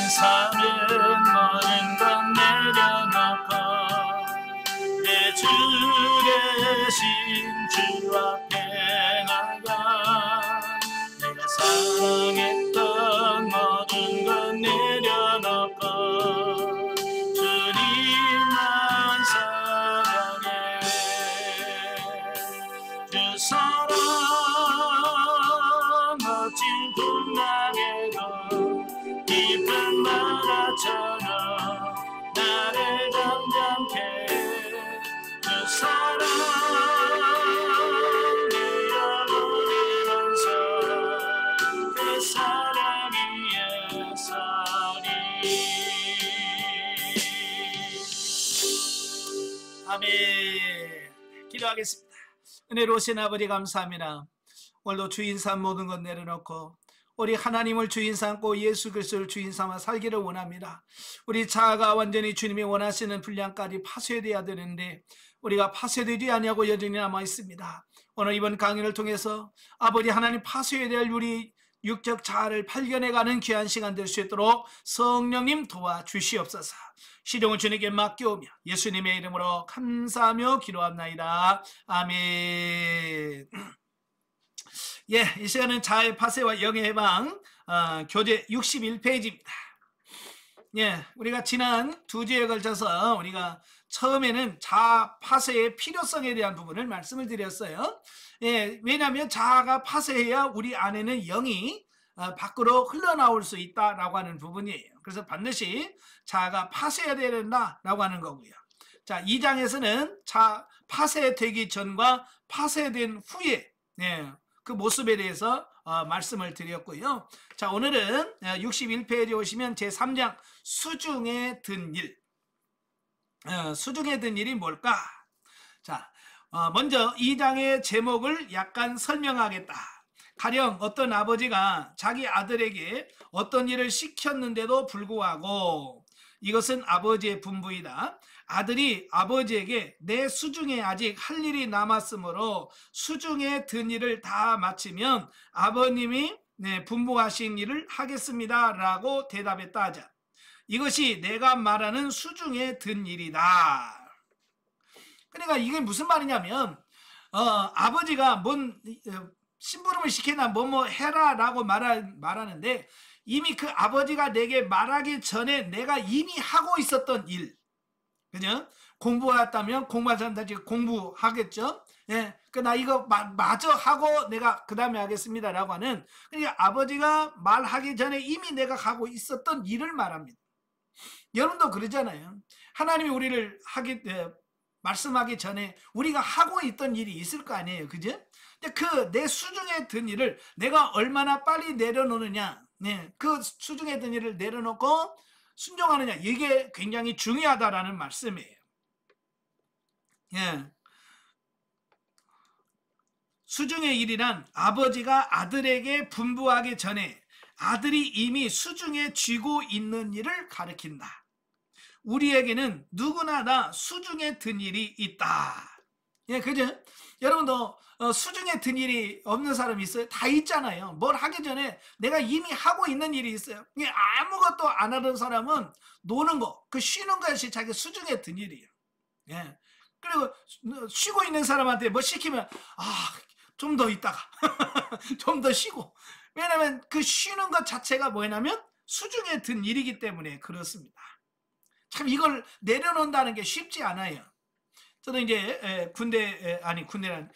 삶은 모든 것 내려놓고 내 주 대신 주 앞에 나가 내가 사랑했던 모든 것 내려놓고 주님만 사랑해. 주 사랑 멋진 풍랑에도 깊은 바다처럼 나를 잠잠케 주 사랑 내어버리면서 그 사랑 위에 서리. 아멘. 기도하겠습니다. 은혜로우신 아버지 감사합니다. 오늘도 주인 삼 모든 것 내려놓고 우리 하나님을 주인 삼고 예수 그리스도를 주인 삼아 살기를 원합니다. 우리 자아가 완전히 주님이 원하시는 분량까지 파쇄되어야 되는데 우리가 파쇄되지 아니하고 여전히 남아 있습니다. 오늘 이번 강의를 통해서 아버지 하나님 파쇄해야 될 우리 육적 자아를 발견해가는 귀한 시간 될 수 있도록 성령님 도와주시옵소서. 시종을 주님께 맡겨오며 예수님의 이름으로 감사하며 기도합나이다. 아멘. 예, 이 시간은 자아의 파쇄와 영의 해방 교재 61페이지입니다. 예, 우리가 지난 두 주에 걸쳐서 우리가 처음에는 자아 파쇄의 필요성에 대한 부분을 말씀을 드렸어요. 예, 왜냐하면 자아가 파쇄해야 우리 안에는 영이 밖으로 흘러나올 수 있다라고 하는 부분이에요. 그래서 반드시 자아가 파쇄해야 된다라고 하는 거고요. 자, 2장에서는 자아 파쇄되기 전과 파쇄된 후에 그 모습에 대해서 말씀을 드렸고요. 자, 오늘은 61페이지에 오시면 제3장 수중에 든 일. 수중에 든 일이 뭘까? 자, 먼저 2장의 제목을 약간 설명하겠다. 가령 어떤 아버지가 자기 아들에게 어떤 일을 시켰는데도 불구하고 이것은 아버지의 분부이다. 아들이 아버지에게 내 수중에 아직 할 일이 남았으므로 수중에 든 일을 다 마치면 아버님이 분부하신 일을 하겠습니다 라고 대답했다 하자. 이것이 내가 말하는 수중에 든 일이다. 그러니까 이게 무슨 말이냐면 아버지가 뭔 심부름을 시키나 뭐뭐 해라 라고 말하는데 이미 그 아버지가 내게 말하기 전에 내가 이미 하고 있었던 일, 그죠? 공부했다면 공부하자면 공부하겠죠? 예, 나 이거 마저 하고 내가 그 다음에 하겠습니다 라고 하는, 그러니까 아버지가 말하기 전에 이미 내가 하고 있었던 일을 말합니다. 여러분도 그러잖아요. 하나님이 우리를 말씀하기 전에 우리가 하고 있던 일이 있을 거 아니에요, 그죠? 그 내 수중에 든 일을 내가 얼마나 빨리 내려놓느냐, 그 수중에 든 일을 내려놓고 순종하느냐, 이게 굉장히 중요하다라는 말씀이에요. 예. 수중의 일이란 아버지가 아들에게 분부하기 전에 아들이 이미 수중에 쥐고 있는 일을 가리킨다. 우리에게는 누구나 다 수중에 든 일이 있다. 예, 그죠? 여러분도 수중에 든 일이 없는 사람이 있어요? 다 있잖아요. 뭘 하기 전에 내가 이미 하고 있는 일이 있어요. 아무것도 안 하던 사람은 노는 거, 그 쉬는 것이 자기 수중에 든 일이에요. 예. 그리고 쉬고 있는 사람한테 뭐 시키면 좀 더 있다가 좀 더 쉬고, 왜냐면 그 쉬는 것 자체가 뭐냐면 수중에 든 일이기 때문에 그렇습니다. 참 이걸 내려놓는다는 게 쉽지 않아요. 저도 이제 군대란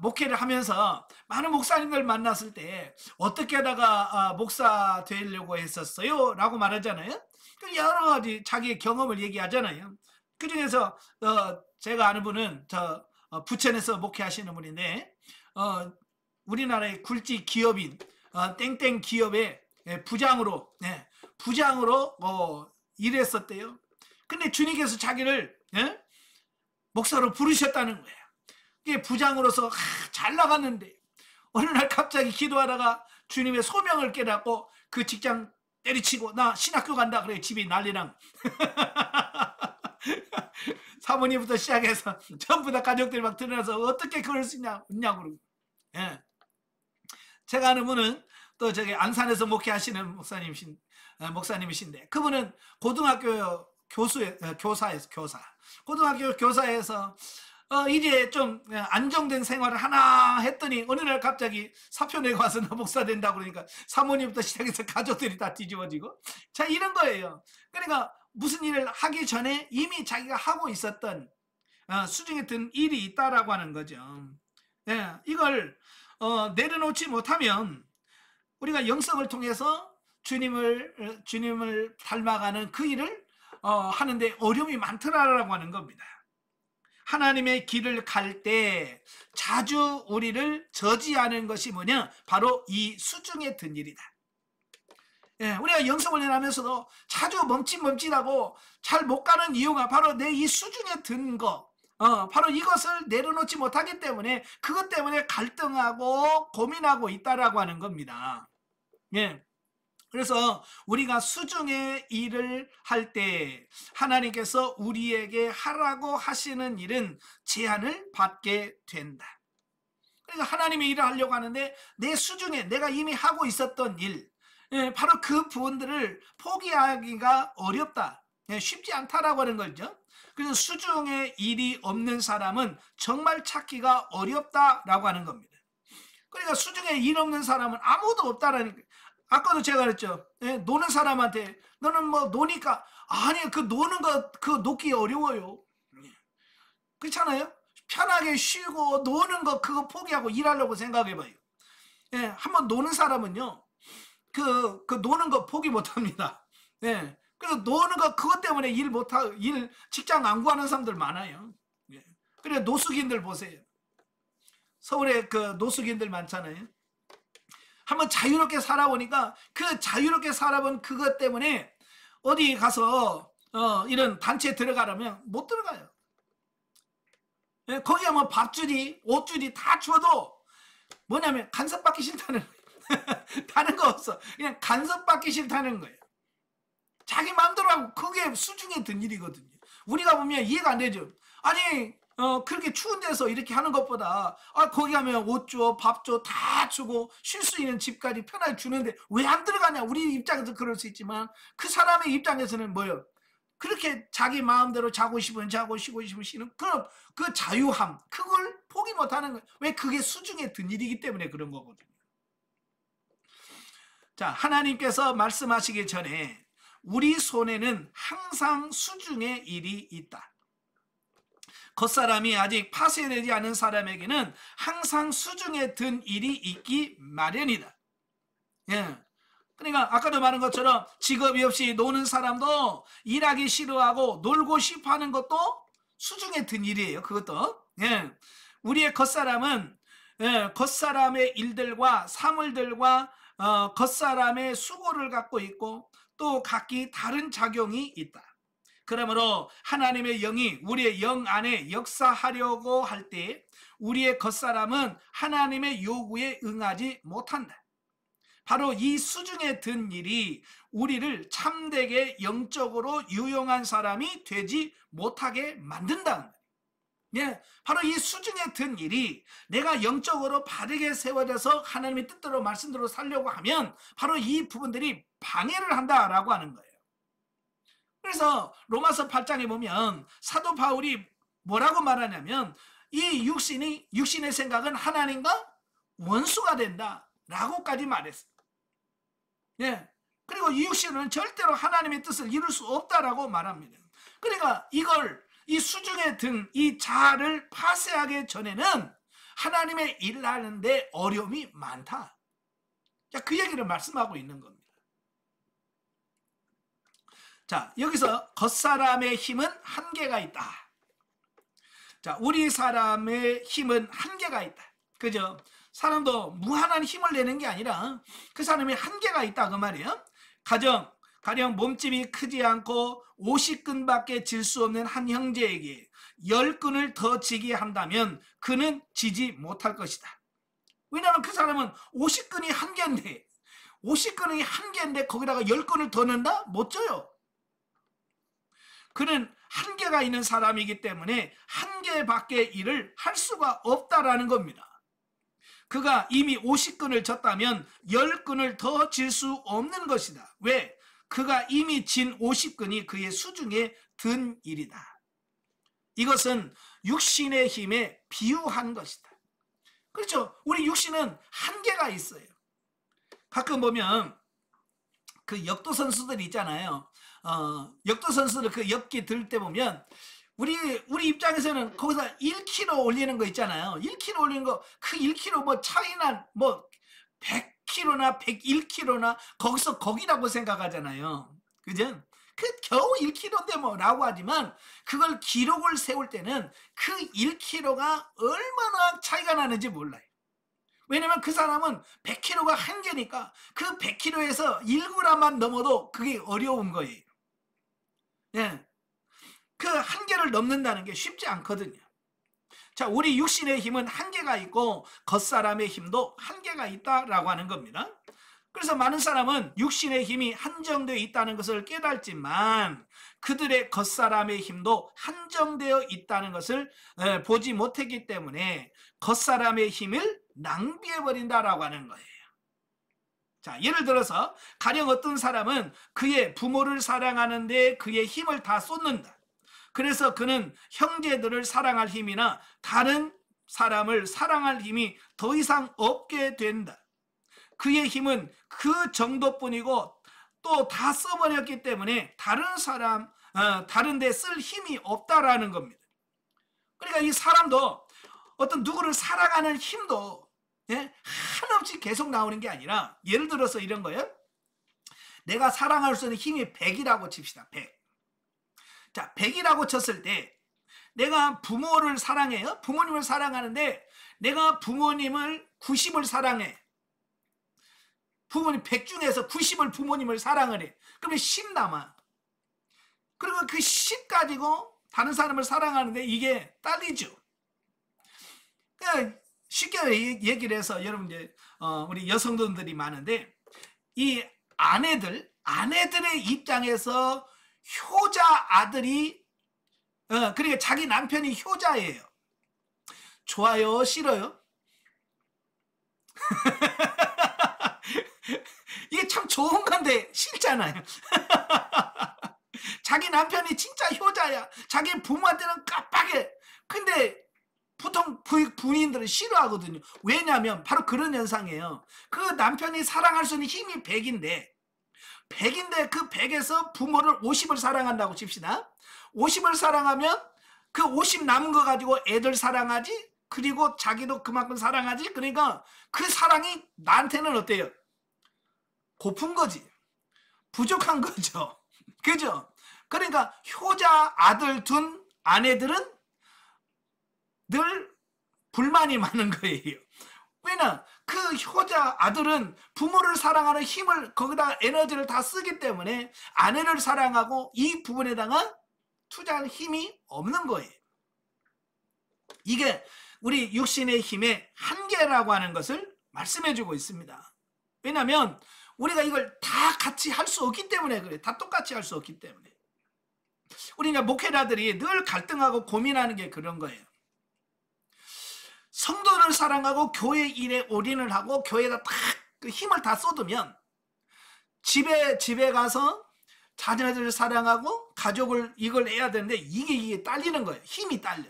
목회를 하면서 많은 목사님들 만났을 때 어떻게 하다가 목사 되려고 했었어요? 라고 말하잖아요. 여러 가지 자기의 경험을 얘기하잖아요. 그 중에서 제가 아는 분은 부천에서 목회하시는 분인데 우리나라의 굴지 기업인 땡땡 기업의 부장으로 일했었대요. 근데 주님께서 자기를 목사로 부르셨다는 거예요. 이게 부장으로서 잘 나갔는데 어느 날 갑자기 기도하다가 주님의 소명을 깨닫고 그 직장 때리치고 나 신학교 간다 그래. 집이 난리랑 사모님부터 시작해서 전부 다 가족들이 막 드러나서 어떻게 그럴 수 있냐고. 예. 제가 아는 분은 또 저기 안산에서 목회하시는 목사님이신데 그분은 고등학교 교사. 고등학교 교사에서 이제 좀 안정된 생활을 하나 했더니 어느 날 갑자기 사표 내고 와서 나 목사 된다고 그러니까 사모님부터 시작해서 가족들이 다 뒤집어지고 자 이런 거예요. 그러니까 무슨 일을 하기 전에 이미 자기가 하고 있었던 수중에 든 일이 있다라고 하는 거죠. 이걸 내려놓지 못하면 우리가 영성을 통해서 주님을 닮아가는 그 일을 하는데 어려움이 많더라라고 하는 겁니다. 하나님의 길을 갈 때 자주 우리를 저지하는 것이 뭐냐? 바로 이 수중에 든 일이다. 우리가 영성훈련 하면서도 자주 멈칫멈칫하고 잘 못 가는 이유가 바로 내 이 수중에 든 거, 바로 이것을 내려놓지 못하기 때문에 그것 때문에 갈등하고 고민하고 있다라고 하는 겁니다. 그래서 우리가 수중의 일을 할 때 하나님께서 우리에게 하라고 하시는 일은 제한을 받게 된다. 그러니까 하나님의 일을 하려고 하는데 내 수중에 내가 이미 하고 있었던 일, 바로 그 부분들을 포기하기가 어렵다, 쉽지 않다라고 하는 거죠. 그래서 수중에 일이 없는 사람은 정말 찾기가 어렵다라고 하는 겁니다. 그러니까 수중에 일 없는 사람은 아무도 없다라는 거예요. 아까도 제가 그랬죠. 노는 사람한테 너는 뭐 노니까 아니 그 노는 거 그거 놓기 어려워요. 그렇잖아요. 편하게 쉬고 노는 거 그거 포기하고 일하려고 생각해봐요. 한번 노는 사람은요 그 노는 거 포기 못합니다. 그래서 노는 거 그것 때문에 일 직장 안 구하는 사람들 많아요. 그래 노숙인들 보세요. 서울에 그 노숙인들 많잖아요. 한번 자유롭게 살아보니까 그 자유롭게 살아본 그것 때문에 어디 가서 이런 단체에 들어가려면 못 들어가요. 거기 가면 밥줄이 옷줄이 다 줘도 뭐냐면 간섭받기 싫다는 거예요. 다른 거 없어. 그냥 간섭받기 싫다는 거예요. 자기 마음대로 하고 그게 수중에 든 일이거든요. 우리가 보면 이해가 안 되죠. 아니 그렇게 추운 데서 이렇게 하는 것보다 거기 가면 옷 줘, 밥 줘, 다 주고 쉴 수 있는 집까지 편하게 주는데 왜 안 들어가냐. 우리 입장에서 그럴 수 있지만 그 사람의 입장에서는 뭐예요? 그렇게 자기 마음대로 자고 싶으면 자고 쉬고 싶으면 쉬는 그럼 그 자유함 그걸 포기 못하는 거예요. 왜? 그게 수중에 든 일이기 때문에 그런 거거든요. 자, 하나님께서 말씀하시기 전에 우리 손에는 항상 수중의 일이 있다. 겉사람이 아직 파쇄되지 않은 사람에게는 항상 수중에 든 일이 있기 마련이다. 그러니까 아까도 말한 것처럼 직업이 없이 노는 사람도 일하기 싫어하고 놀고 싶어 하는 것도 수중에 든 일이에요. 그것도. 우리의 겉사람은 겉사람의 일들과 사물들과 겉사람의 수고를 갖고 있고 또 각기 다른 작용이 있다. 그러므로 하나님의 영이 우리의 영 안에 역사하려고 할 때 우리의 겉사람은 하나님의 요구에 응하지 못한다. 바로 이 수중에 든 일이 우리를 참되게 영적으로 유용한 사람이 되지 못하게 만든다. 바로 이 수중에 든 일이 내가 영적으로 바르게 세워져서 하나님의 뜻대로 말씀대로 살려고 하면 바로 이 부분들이 방해를 한다라고 하는 거예요. 그래서 로마서 8장에 보면 사도 바울이 뭐라고 말하냐면 이 육신의 생각은 하나님과 원수가 된다라고까지 말했어요. 그리고 이 육신은 절대로 하나님의 뜻을 이룰 수 없다라고 말합니다. 그러니까 이 수중에 든 이 자아를 파쇄하기 전에는 하나님의 일을 하는데 어려움이 많다. 그 얘기를 말씀하고 있는 겁니다. 자, 여기서 겉사람의 힘은 한계가 있다. 자, 우리 사람의 힘은 한계가 있다. 그죠? 사람도 무한한 힘을 내는 게 아니라 그 사람이 한계가 있다 그 말이에요. 가령 몸집이 크지 않고 50근밖에 질 수 없는 한 형제에게 10근을 더 지게 한다면 그는 지지 못할 것이다. 왜냐하면 그 사람은 50근이 한계인데 거기다가 10근을 더 넣는다? 못 져요. 그는 한계가 있는 사람이기 때문에 한계밖에 일을 할 수가 없다라는 겁니다. 그가 이미 50근을 졌다면 10근을 더 질 수 없는 것이다. 왜? 그가 이미 진 50근이 그의 수중에 든 일이다. 이것은 육신의 힘에 비유한 것이다. 그렇죠? 우리 육신은 한계가 있어요. 가끔 보면 그 역도 선수들 있잖아요. 역도 선수들 그 역기 들 때 보면 우리 입장에서는 거기서 1kg 올리는 거 있잖아요. 1kg 올리는 거, 그 1kg 뭐 차이나 뭐 100kg나 101kg나 거기라고 생각하잖아요. 그죠? 그 겨우 1kg인데 뭐라고 하지만 그걸 기록을 세울 때는 그 1kg가 얼마나 차이가 나는지 몰라요. 왜냐면 그 사람은 100kg가 한계니까 그 100kg에서 1g만 넘어도 그게 어려운 거예요. 예. 그 한계를 넘는다는 게 쉽지 않거든요. 자, 우리 육신의 힘은 한계가 있고 겉사람의 힘도 한계가 있다라고 하는 겁니다. 그래서 많은 사람은 육신의 힘이 한정되어 있다는 것을 깨닫지만 그들의 겉사람의 힘도 한정되어 있다는 것을 보지 못했기 때문에 겉사람의 힘을 낭비해버린다라고 하는 거예요. 자, 예를 들어서 가령 어떤 사람은 그의 부모를 사랑하는데 그의 힘을 다 쏟는다. 그래서 그는 형제들을 사랑할 힘이나 다른 사람을 사랑할 힘이 더 이상 없게 된다. 그의 힘은 그 정도뿐이고 또 다 써버렸기 때문에 다른 데 쓸 힘이 없다라는 겁니다. 그러니까 이 사람도 어떤 누구를 사랑하는 힘도 한없이 계속 나오는 게 아니라, 예를 들어서 이런 거예요. 내가 사랑할 수 있는 힘이 100이라고 칩시다. 100. 자, 100이라고 쳤을 때 내가 부모를 사랑해요. 부모님을 사랑하는데 내가 부모님을 90을 사랑해. 부모님 100 중에서 90을 부모님을 사랑을 해. 그러면 10 남아. 그리고 그 10 가지고 다른 사람을 사랑하는데 이게 딸리죠. 그러니까 쉽게 얘기를 해서 여러분 이제 우리 여성분들이 많은데 이 아내들의 입장에서 효자 아들이 그러니까 자기 남편이 효자예요. 좋아요? 싫어요? 이게 참 좋은 건데 싫잖아요. 자기 남편이 진짜 효자야. 자기 부모한테는 깜빡해. 근데 보통 부인들은 싫어하거든요. 왜냐하면 바로 그런 현상이에요. 그 남편이 사랑할 수 있는 힘이 100인데 그 100에서 부모를 50을 사랑한다고 칩시다. 50을 사랑하면 그 50 남은 거 가지고 애들 사랑하지, 그리고 자기도 그만큼 사랑하지. 그러니까 그 사랑이 나한테는 어때요? 고픈 거지. 부족한 거죠. 그죠? 그러니까 효자 아들 둔 아내들은 늘 불만이 많은 거예요. 왜냐? 그 효자 아들은 부모를 사랑하는 힘을 거기다 에너지를 다 쓰기 때문에 아내를 사랑하고 이 부분에다가 투자할 힘이 없는 거예요. 이게 우리 육신의 힘의 한계라고 하는 것을 말씀해주고 있습니다. 왜냐하면 우리가 이걸 다 같이 할 수 없기 때문에 그래요. 다 똑같이 할 수 없기 때문에. 우리 목회자들이 늘 갈등하고 고민하는 게 그런 거예요. 성도를 사랑하고 교회 일에 올인을 하고 교회에다 다 그 힘을 다 쏟으면 집에 가서 자녀들을 사랑하고 가족을 이걸 해야 되는데 이게 딸리는 거예요. 힘이 딸려.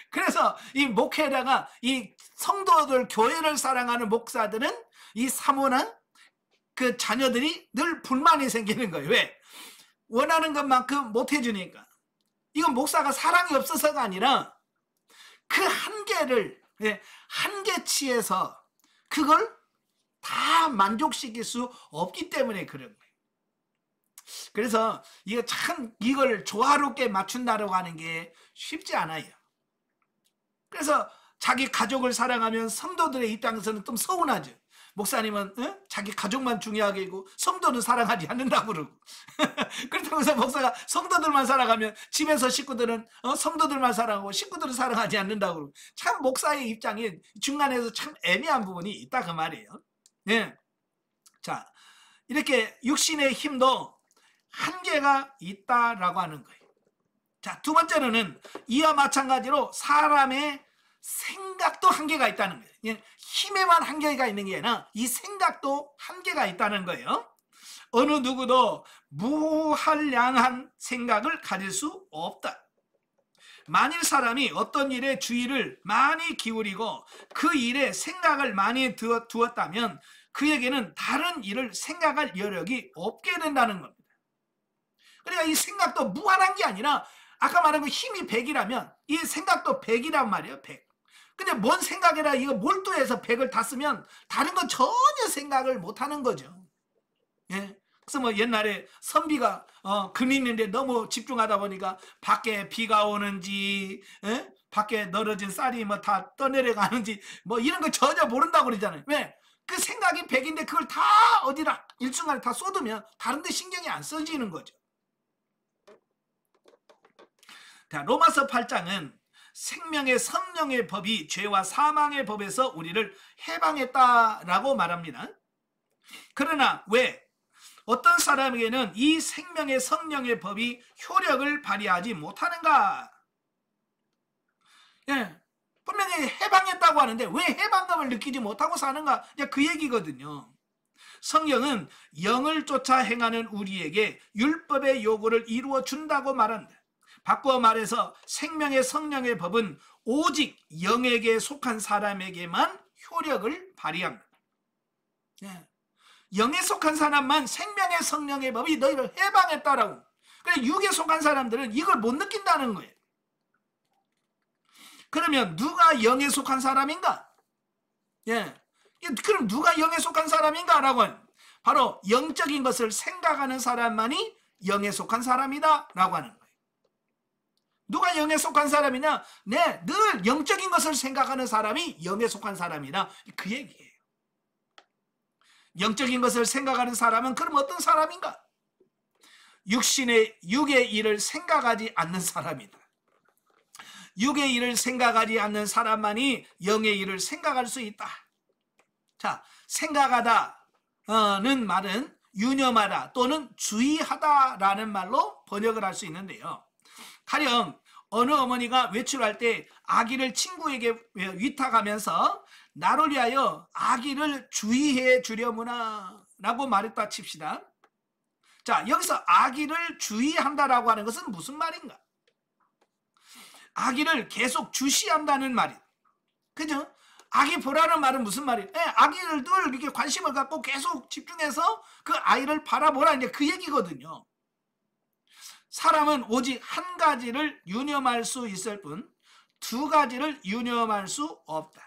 그래서 이 목회자가 이 성도들 교회를 사랑하는 목사들은 이 사모나 그 자녀들이 늘 불만이 생기는 거예요. 왜? 원하는 것만큼 못 해주니까. 이건 목사가 사랑이 없어서가 아니라 그 한계를 한계치에서 그걸 다 만족시킬 수 없기 때문에 그런 거예요. 그래서 이거 참 이걸 조화롭게 맞춘다라고 하는 게 쉽지 않아요. 그래서 자기 가족을 사랑하면 성도들의 입장에서는 좀 서운하죠. 목사님은 자기 가족만 중요하게 하고 성도는 사랑하지 않는다고 그러고 그렇다고 해서 목사가 성도들만 사랑하면 집에서 식구들은 성도들만 사랑하고 식구들은 사랑하지 않는다고 그러고, 참 목사의 입장이 중간에서 참 애매한 부분이 있다 그 말이에요. 네. 자, 이렇게 육신의 힘도 한계가 있다라고 하는 거예요. 자, 두 번째로는 이와 마찬가지로 사람의 생각도 한계가 있다는 거예요. 그냥 힘에만 한계가 있는 게 아니라 이 생각도 한계가 있다는 거예요. 어느 누구도 무한량한 생각을 가질 수 없다. 만일 사람이 어떤 일에 주의를 많이 기울이고 그 일에 생각을 많이 두었다면 그에게는 다른 일을 생각할 여력이 없게 된다는 겁니다. 그러니까 이 생각도 무한한 게 아니라 아까 말한 그 힘이 100이라면 이 생각도 100이란 말이에요. 100. 근데 뭔 생각이라 이거 몰두해서 100을 다 쓰면 다른 건 전혀 생각을 못하는 거죠. 예. 그래서 뭐 옛날에 선비가 금있는데 너무 집중하다 보니까 밖에 비가 오는지, 예? 밖에 널어진 쌀이 뭐 다 떠내려가는지 뭐 이런 거 전혀 모른다고 그러잖아요. 왜? 그 생각이 100인데 그걸 다 어디라 일순간에 다 쏟으면 다른 데 신경이 안 써지는 거죠. 자, 로마서 8장은 생명의 성령의 법이 죄와 사망의 법에서 우리를 해방했다라고 말합니다. 그러나 왜? 어떤 사람에게는 이 생명의 성령의 법이 효력을 발휘하지 못하는가? 예, 분명히 해방했다고 하는데 왜 해방감을 느끼지 못하고 사는가? 그 얘기거든요. 성경은 영을 쫓아 행하는 우리에게 율법의 요구를 이루어 준다고 말한다. 바꾸어 말해서 생명의 성령의 법은 오직 영에게 속한 사람에게만 효력을 발휘합니다. 예. 영에 속한 사람만 생명의 성령의 법이 너희를 해방했다라고. 그래, 육에 속한 사람들은 이걸 못 느낀다는 거예요. 그러면 누가 영에 속한 사람인가? 예. 그럼 누가 영에 속한 사람인가? 라고 하는, 바로 영적인 것을 생각하는 사람만이 영에 속한 사람이다 라고 하는 거예요. 누가 영에 속한 사람이냐? 네, 늘 영적인 것을 생각하는 사람이 영에 속한 사람이다. 그 얘기예요. 영적인 것을 생각하는 사람은 그럼 어떤 사람인가? 육의 일을 생각하지 않는 사람이다. 육의 일을 생각하지 않는 사람만이 영의 일을 생각할 수 있다. 자, 생각하다는 말은 유념하다 또는 주의하다라는 말로 번역을 할 수 있는데요. 가령 어느 어머니가 외출할 때 아기를 친구에게 위탁하면서 나를 위하여 아기를 주의해 주려무나 라고 말했다 칩시다. 자, 여기서 아기를 주의한다라고 하는 것은 무슨 말인가? 아기를 계속 주시한다는 말이에요. 그죠? 아기 보라는 말은 무슨 말이에요? 아기를 늘 이렇게 관심을 갖고 계속 집중해서 그 아이를 바라보라, 이제 그 얘기거든요. 사람은 오직 한 가지를 유념할 수 있을 뿐 두 가지를 유념할 수 없다.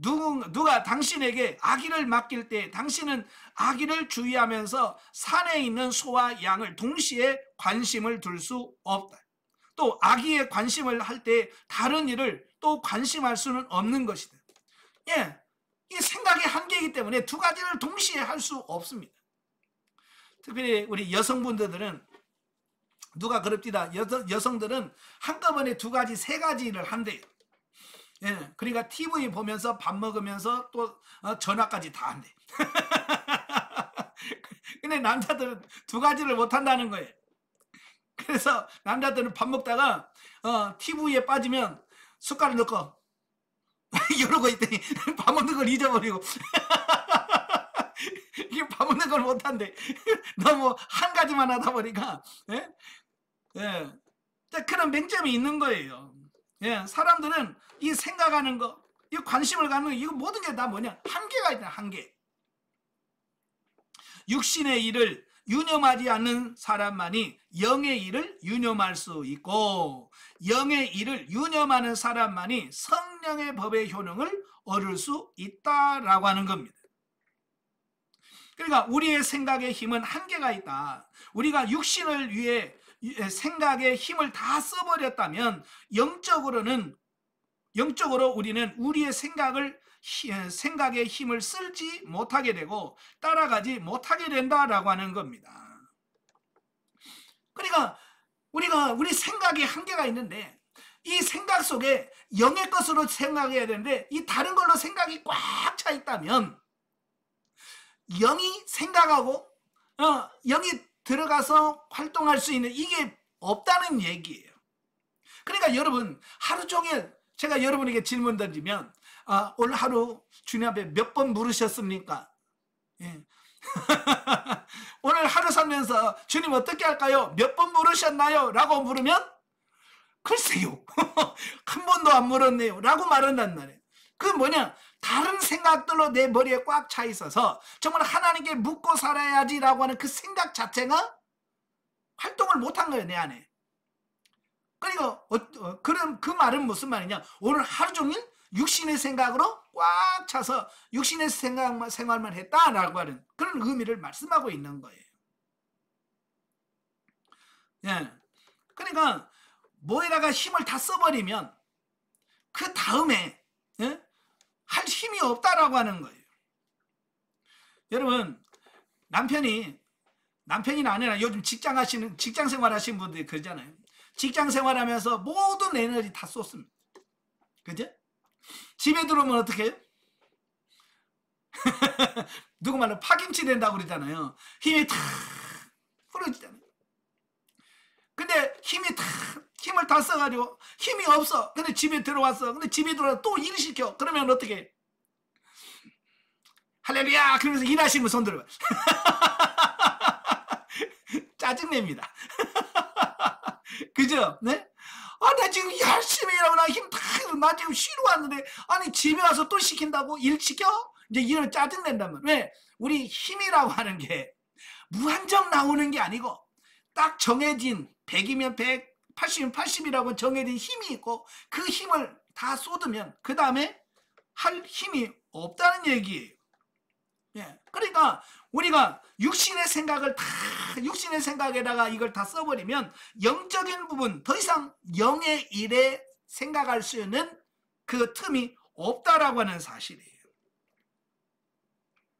누가 당신에게 아기를 맡길 때 당신은 아기를 주의하면서 산에 있는 소와 양을 동시에 관심을 둘 수 없다. 또 아기에 관심을 할 때 다른 일을 또 관심할 수는 없는 것이다. 예, 이 생각의 한계이기 때문에 두 가지를 동시에 할 수 없습니다. 특별히 우리 여성분들은 누가 그럽디다. 여성들은 한꺼번에 두 가지, 세 가지 일을 한대요. 예, 그러니까 TV 보면서 밥 먹으면서 또 전화까지 다 한대. 근데 남자들은 두 가지를 못 한다는 거예요. 그래서 남자들은 밥 먹다가 TV에 빠지면 숟가락 넣고 이러고 있더니 밥 먹는 걸 잊어버리고 이게 밥 먹는 걸 못한대. 너무 한 가지만 하다 보니까. 예? 예. 그런 맹점이 있는 거예요. 예, 사람들은 이 생각하는 거, 이 관심을 갖는 거, 이거 모든 게 다 뭐냐? 한계가 있다, 한계. 육신의 일을 유념하지 않는 사람만이 영의 일을 유념할 수 있고, 영의 일을 유념하는 사람만이 성령의 법의 효능을 얻을 수 있다라고 하는 겁니다. 그러니까 우리의 생각의 힘은 한계가 있다. 우리가 육신을 위해 생각의 힘을 다 써버렸다면 영적으로 우리는 우리의 생각의 힘을 쓰지 못하게 되고 따라가지 못하게 된다라고 하는 겁니다. 그러니까 우리 생각에 한계가 있는데 이 생각 속에 영의 것으로 생각해야 되는데 이 다른 걸로 생각이 꽉 차 있다면 영이 생각하고 영이 들어가서 활동할 수 있는 이게 없다는 얘기예요. 그러니까 여러분 하루 종일 제가 여러분에게 질문 던지면 오늘 하루 주님 앞에 몇 번 물으셨습니까? 예. 오늘 하루 살면서 주님 어떻게 할까요? 몇 번 물으셨나요? 라고 물으면 글쎄요. 한 번도 안 물었네요. 라고 말한단 말이에요. 그 뭐냐? 다른 생각들로 내 머리에 꽉 차 있어서 정말 하나님께 묻고 살아야지 라고 하는 그 생각 자체가 활동을 못한 거예요, 내 안에. 그러니까 그럼 그 말은 무슨 말이냐? 오늘 하루 종일 육신의 생각으로 꽉 차서 육신의 생활만 했다라고 하는 그런 의미를 말씀하고 있는 거예요. 예. 그러니까 뭐에다가 힘을 다 써버리면 그 다음에 할 힘이 없다라고 하는 거예요. 여러분, 남편이나 아내나 요즘 직장 생활 하시는 분들이 그러잖아요. 직장 생활하면서 모든 에너지 다 쏟습니다. 그죠? 집에 들어오면 어떻게 해요? 누구 말로 파김치 된다고 그러잖아요. 힘이 탁 풀어지잖아요. 근데 힘을 다 써가지고 힘이 없어. 근데 집에 들어왔어. 근데 집에 들어와서 또 일 시켜. 그러면 어떻게 해? 할렐루야! 그러면서 일하시는 분 손 들어봐. 짜증냅니다. 그죠? 네? 나 지금 열심히 일하고 나 힘 다 해서 나 지금 쉬러 왔는데 아니 집에 와서 또 시킨다고? 일 시켜? 이제 이런 짜증낸단 말이야. 왜? 우리 힘이라고 하는 게 무한정 나오는 게 아니고 딱 정해진 100이면 100, 80이면 80이라고 정해진 힘이 있고 그 힘을 다 쏟으면 그 다음에 할 힘이 없다는 얘기예요. 예. 그러니까 우리가 육신의 생각에다가 이걸 다 써버리면 영적인 부분, 더 이상 영의 일에 생각할 수 있는 그 틈이 없다라고 하는 사실이에요.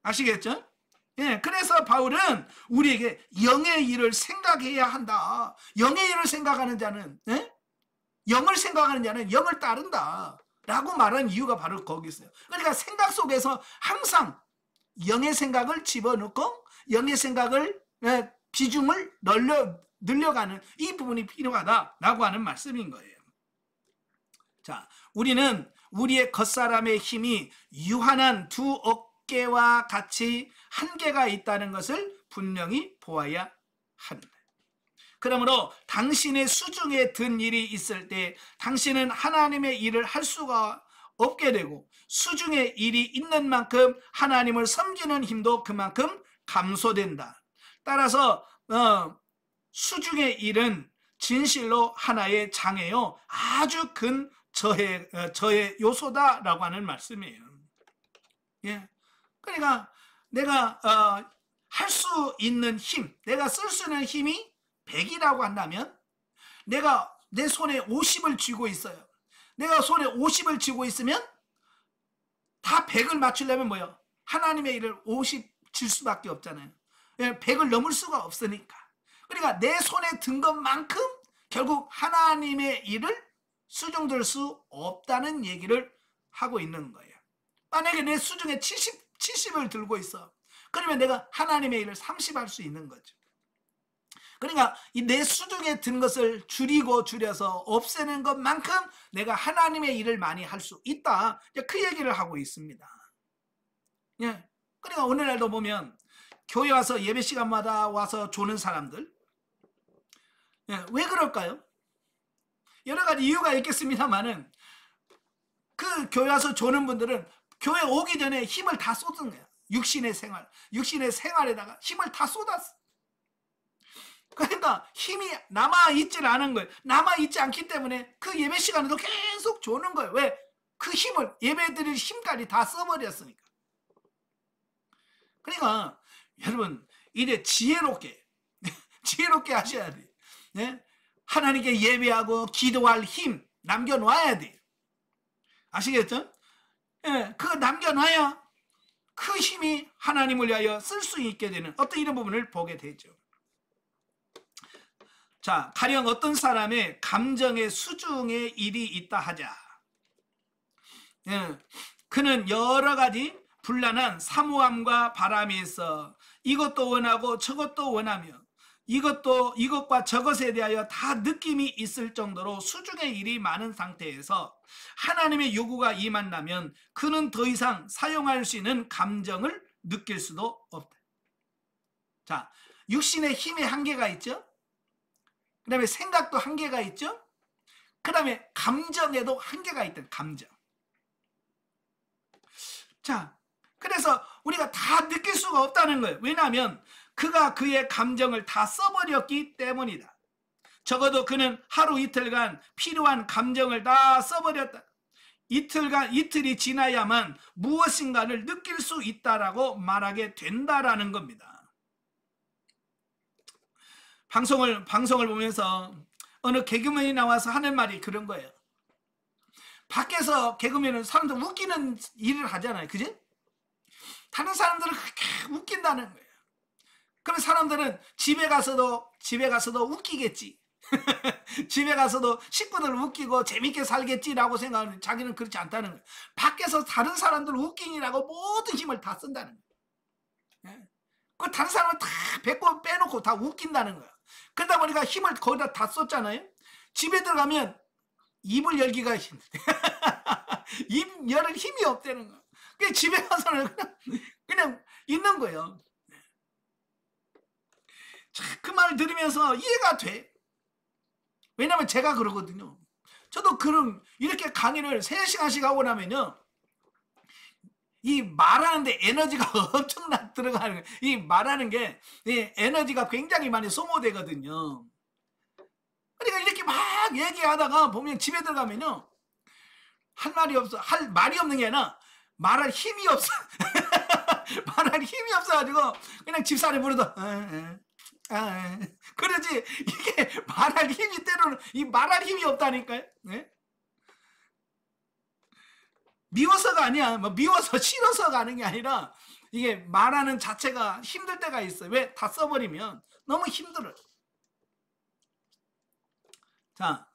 아시겠죠? 예, 그래서 바울은 우리에게 영의 일을 생각해야 한다. 영의 일을 생각하는 자는, 영을 생각하는 자는 영을 따른다. 라고 말하는 이유가 바로 거기 있어요. 그러니까 생각 속에서 항상 영의 생각을 집어넣고 영의 생각을 비중을 늘려가는 이 부분이 필요하다라고 하는 말씀인 거예요. 자, 우리는 우리의 겉사람의 힘이 유한한 두 어깨와 같이 한계가 있다는 것을 분명히 보아야 합니다. 그러므로 당신의 수중에 든 일이 있을 때 당신은 하나님의 일을 할 수가 없게 되고 수중에 일이 있는 만큼 하나님을 섬기는 힘도 그만큼 감소된다. 따라서 수중의 일은 진실로 하나의 장애요 아주 큰 저의 요소다라고 하는 말씀이에요. 예. 그러니까 내가 할 수 있는 힘, 내가 쓸 수 있는 힘이 100이라고 한다면 내가 내 손에 50을 쥐고 있어요. 내가 손에 50을 쥐고 있으면 다 100을 맞추려면 뭐예요? 하나님의 일을 50 질 수밖에 없잖아요. 100을 넘을 수가 없으니까. 그러니까 내 손에 든 것만큼 결국 하나님의 일을 수중들 수 없다는 얘기를 하고 있는 거예요. 만약에 내 수중에 70을 들고 있어. 그러면 내가 하나님의 일을 30 할 수 있는 거죠. 그러니까 이 내 수중에 든 것을 줄여서 없애는 것만큼 내가 하나님의 일을 많이 할 수 있다. 그 얘기를 하고 있습니다. 예. 그러니까 오늘날도 보면 교회 와서 예배 시간마다 와서 조는 사람들, 예. 왜 그럴까요? 여러 가지 이유가 있겠습니다만은 그 교회 와서 조는 분들은 교회 오기 전에 힘을 다 쏟은 거야. 육신의 생활에다가 힘을 다 쏟았어. 그러니까 힘이 남아있질 않은 거예요. 남아있지 않기 때문에 그 예배 시간에도 계속 조는 거예요. 왜? 그 힘을, 예배 드릴 힘까지 다 써버렸으니까. 그러니까 여러분 이제 지혜롭게 하셔야 돼요. 네? 하나님께 예배하고 기도할 힘 남겨놔야 돼요. 아시겠죠? 네, 그거 남겨놔야 그 힘이 하나님을 위하여 쓸 수 있게 되는 어떤 이런 부분을 보게 되죠. 자, 가령 어떤 사람의 감정의 수중에 일이 있다 하자. 예, 그는 여러 가지 불란한 사모함과 바람이 있어 이것도 원하고 저것도 원하며 이것과 저것에 대하여 다 느낌이 있을 정도로 수중의 일이 많은 상태에서 하나님의 요구가 임한다면 그는 더 이상 사용할 수 있는 감정을 느낄 수도 없다. 자, 육신의 힘의 한계가 있죠. 그 다음에 생각도 한계가 있죠. 그 다음에 감정에도 한계가 있다. 감정. 자, 그래서 우리가 다 느낄 수가 없다는 거예요. 왜냐하면 그가 그의 감정을 다 써버렸기 때문이다. 적어도 그는 하루 이틀간 필요한 감정을 다 써버렸다. 이틀이 지나야만 무엇인가를 느낄 수 있다라고 말하게 된다라는 겁니다. 방송을 보면서 어느 개그맨이 나와서 하는 말이 그런 거예요. 밖에서 개그맨은 사람들 웃기는 일을 하잖아요. 그지? 다른 사람들은 그렇게 웃긴다는 거예요. 그럼 사람들은 집에 가서도 웃기겠지. 집에 가서도 식구들 웃기고 재밌게 살겠지라고 생각하는, 자기는 그렇지 않다는 거예요. 밖에서 다른 사람들을 웃기느라고 모든 힘을 다 쓴다는 거예요. 그 다른 사람은 다 배꼽 빼놓고 다 웃긴다는 거예요. 그러다 보니까 힘을 거의 다 썼잖아요. 집에 들어가면 입을 열기가 힘들어. 입 열을 힘이 없다는 거예요. 그래서 집에 가서는 그냥 있는 거예요. 그 말 들으면서 이해가 돼. 왜냐면 제가 그러거든요. 저도 이렇게 강의를 3시간씩 하고 나면요, 이 말하는데 에너지가 엄청나 들어가는 거예요. 이 말하는 게 이 에너지가 굉장히 많이 소모되거든요. 그러니까 이렇게 막 얘기하다가 보면 집에 들어가면요, 할 말이 없는 게 아니라 말할 힘이 없어. 말할 힘이 없어가지고 그냥 집사람이 부르다 그러지, 이게 말할 힘이 때로는 말할 힘이 없다니까요. 네? 미워서가 아니야. 뭐 미워서 싫어서가 하는 게 아니라 이게 말하는 자체가 힘들 때가 있어요. 왜? 다 써버리면 너무 힘들어요. 자,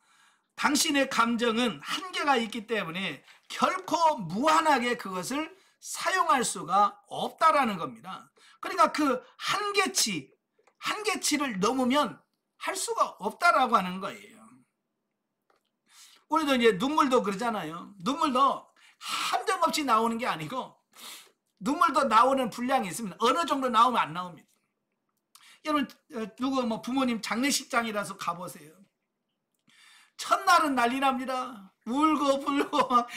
당신의 감정은 한계가 있기 때문에 결코 무한하게 그것을 사용할 수가 없다라는 겁니다. 그러니까 그 한계치를 넘으면 할 수가 없다라고 하는 거예요. 우리도 이제 눈물도 그러잖아요. 눈물도 한정없이 나오는 게 아니고, 눈물도 나오는 분량이 있습니다. 어느 정도 나오면 안 나옵니다. 여러분, 누구 부모님 장례식장이라서 가보세요. 첫날은 난리 납니다. 울고 불고 막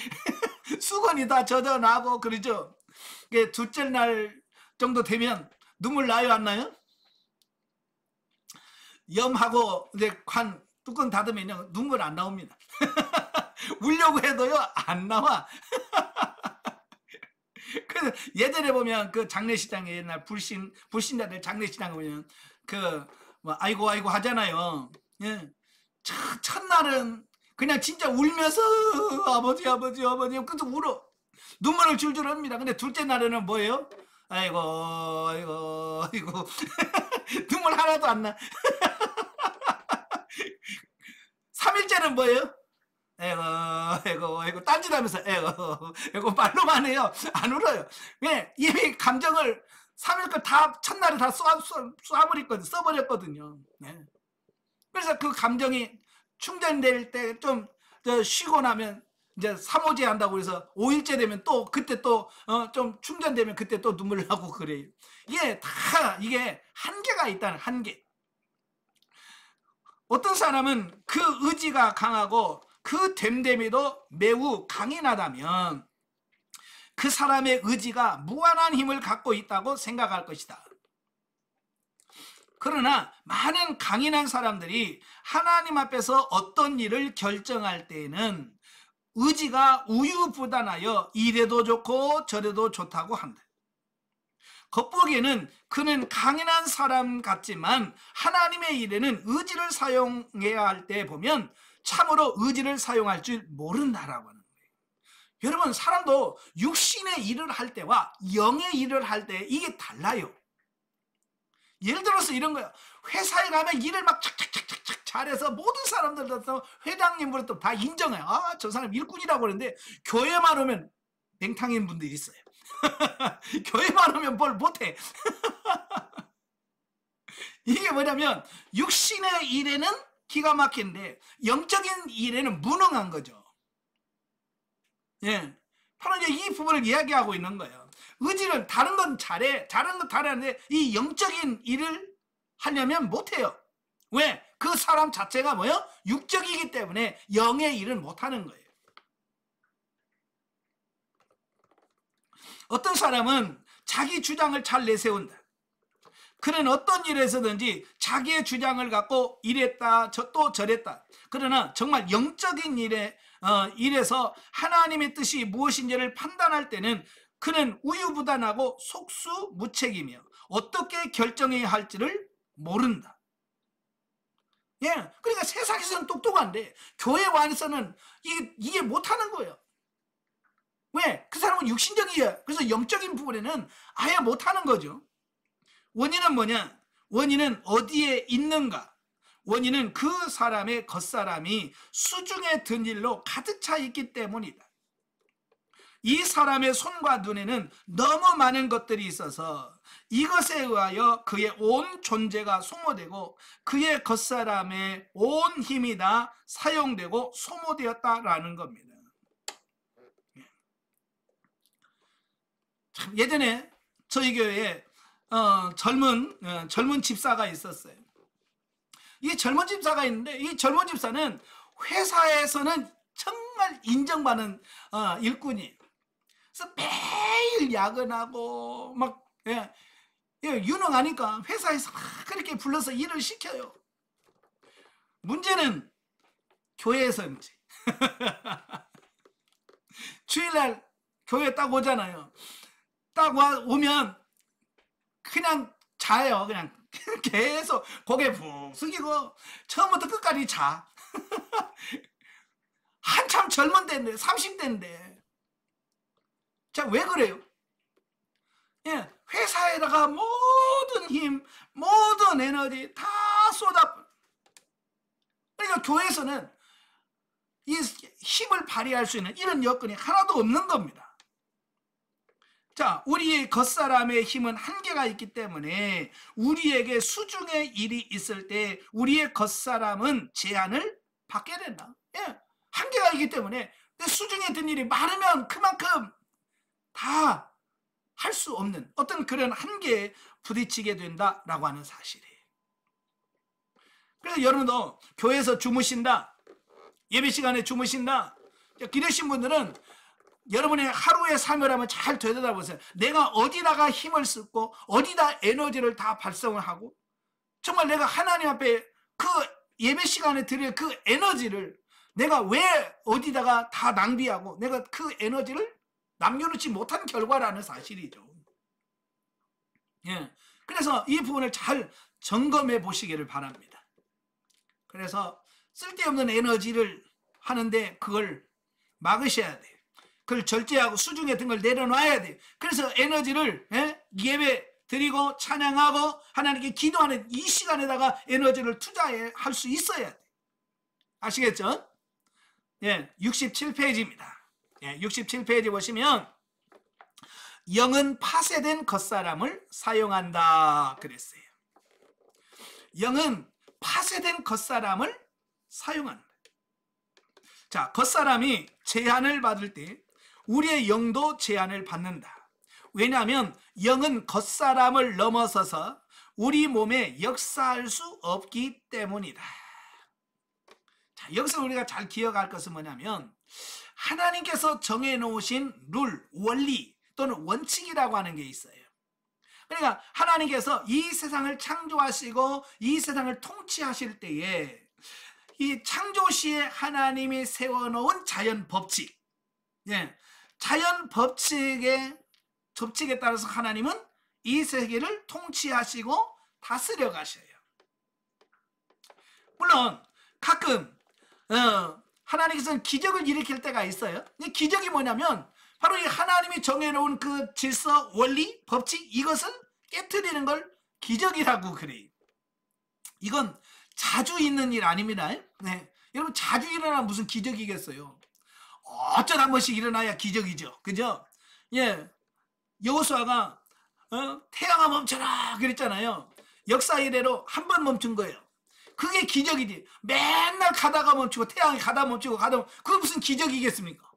수건이 다 젖어나고 그러죠. 둘째 날 정도 되면 눈물 나요, 안 나요? 염하고 이제 관 뚜껑 닫으면요, 눈물 안 나옵니다. 울려고 해도요, 안 나와. 그래서 예전에 보면 그 장례식장에 옛날 불신자들 장례식장 보면 아이고 하잖아요. 예. 첫날은 그냥 진짜 울면서 아버지 그래서 울어. 눈물을 줄줄 합니다. 근데 둘째 날에는 뭐예요? 아이고 눈물 하나도 안 나. 3일째는 뭐예요? 에고 딴짓하면서 에고 말로만 해요. 안 울어요. 왜? 이미 감정을 3일 걸 다 첫날에 다 써버렸거든요. 네. 그래서 그 감정이 충전될 때 좀 쉬고 나면 이제 3호제 한다고 해서 5일째 되면 그때 좀 충전되면 그때 또 눈물 나고 그래요. 이게 한계가 있다는 한계. 어떤 사람은 그 의지가 강하고 그 됨됨이도 매우 강인하다면 그 사람의 의지가 무한한 힘을 갖고 있다고 생각할 것이다. 그러나 많은 강인한 사람들이 하나님 앞에서 어떤 일을 결정할 때에는 의지가 우유부단하여 이래도 좋고 저래도 좋다고 한다. 겉보기에는 그는 강인한 사람 같지만 하나님의 일에는 의지를 사용해야 할 때 보면 참으로 의지를 사용할 줄 모른다라고 하는 거예요. 여러분, 사람도 육신의 일을 할 때와 영의 일을 할 때 이게 달라요. 예를 들어서 이런 거예요. 회사에 가면 일을 막 착착착착 잘해서 모든 사람들도 회장님부터 다 인정해요. 아, 저 사람 일꾼이라고 그러는데 교회만 오면 맹탕인 분들이 있어요. 교회만 오면 뭘 못해. 이게 뭐냐면 육신의 일에는 기가 막히는데 영적인 일에는 무능한 거죠. 예, 바로 이제 이 부분을 이야기하고 있는 거예요. 의지는 다른 건 잘해, 다른 건 잘하는데 이 영적인 일을 하려면 못해요. 왜? 그 사람 자체가 뭐요? 육적이기 때문에 영의 일은 못하는 거예요. 어떤 사람은 자기 주장을 잘 내세운다. 그는 어떤 일에서든지 자기의 주장을 갖고 이랬다 또 저랬다. 그러나 정말 영적인 일에서 하나님의 뜻이 무엇인지를 판단할 때는 그는 우유부단하고 속수무책이며 어떻게 결정해야 할지를 모른다. 예, 그러니까 세상에서는 똑똑한데 교회 안에서는 이게 못하는 거예요. 왜? 그 사람은 육신적이에요. 그래서 영적인 부분에는 아예 못하는 거죠. 원인은 뭐냐? 원인은 어디에 있는가? 원인은 그 사람의 겉사람이 수중에 든 일로 가득 차 있기 때문이다. 이 사람의 손과 눈에는 너무 많은 것들이 있어서 이것에 의하여 그의 온 존재가 소모되고 그의 겉사람의 온 힘이 다 사용되고 소모되었다라는 겁니다. 참 예전에 저희 교회에 젊은 집사가 있었어요. 이 젊은 집사가 있는데 이 젊은 집사는 회사에서는 정말 인정받는 일꾼이에요. 그래서 매일 야근하고 막 유능하니까 회사에서 막 그렇게 불러서 일을 시켜요. 문제는 교회에서인지 주일날 교회 딱 오잖아요. 딱 오면 그냥 자요. 그냥 계속 고개 푹 숙이고 처음부터 끝까지 자. 한참 젊은 데인데 30대인데 자, 왜 그래요? 예, 회사에다가 모든 힘, 모든 에너지 다 쏟아. 그러니까 교회에서는 이 힘을 발휘할 수 있는 이런 여건이 하나도 없는 겁니다. 자, 우리의 겉사람의 힘은 한계가 있기 때문에 우리에게 수중의 일이 있을 때 우리의 겉사람은 제한을 받게 된다. 예, 한계가 있기 때문에 수중에 든 일이 많으면 그만큼 다 할 수 없는 어떤 그런 한계에 부딪히게 된다라고 하는 사실이에요. 그래서 여러분도 교회에서 주무신다, 예배 시간에 주무신다, 기르신 분들은 여러분의 하루의 삶을 한번 잘 되돌아보세요. 내가 어디다가 힘을 쓰고 어디다 에너지를 다 발성을 하고 정말 내가 하나님 앞에 그 예배 시간에 드릴 그 에너지를 내가 왜 어디다가 다 낭비하고 내가 그 에너지를 남겨놓지 못한 결과라는 사실이죠. 예, 그래서 이 부분을 잘 점검해 보시기를 바랍니다. 그래서 쓸데없는 에너지를 하는데 그걸 막으셔야 돼요. 그걸 절제하고 수중에 든 걸 내려놔야 돼요. 그래서 에너지를 예배 드리고 찬양하고 하나님께 기도하는 이 시간에다가 에너지를 투자할 수 있어야 돼요. 아시겠죠? 예, 67페이지입니다. 예, 67페이지 보시면 영은 파쇄된 겉사람을 사용한다 그랬어요. 영은 파쇄된 겉사람을 사용한다. 자, 겉사람이 제한을 받을 때 우리의 영도 제한을 받는다. 왜냐하면 영은 겉사람을 넘어서서 우리 몸에 역사할 수 없기 때문이다. 자, 여기서 우리가 잘 기억할 것은 뭐냐면 하나님께서 정해놓으신 룰, 원리 또는 원칙이라고 하는 게 있어요. 그러니까 하나님께서 이 세상을 창조하시고 이 세상을 통치하실 때에 이 창조 시에 하나님이 세워놓은 자연 법칙, 자연 법칙에 따라서 하나님은 이 세계를 통치하시고 다스려 가셔요. 물론 가끔 하나님께서는 기적을 일으킬 때가 있어요. 이 기적이 뭐냐면 바로 이 하나님이 정해놓은 그 질서, 원리, 법칙 이것을 깨트리는 걸 기적이라고 그래요. 이건 자주 있는 일 아닙니다. 네. 여러분 자주 일어나면 무슨 기적이겠어요. 어쩌다 한 번씩 일어나야 기적이죠. 그죠? 예, 여호수아가 태양아 멈춰라 그랬잖아요. 역사 이래로 한 번 멈춘 거예요. 그게 기적이지. 맨날 가다가 멈추고 태양이 가다 멈추고 가다 멈추고 그게 무슨 기적이겠습니까?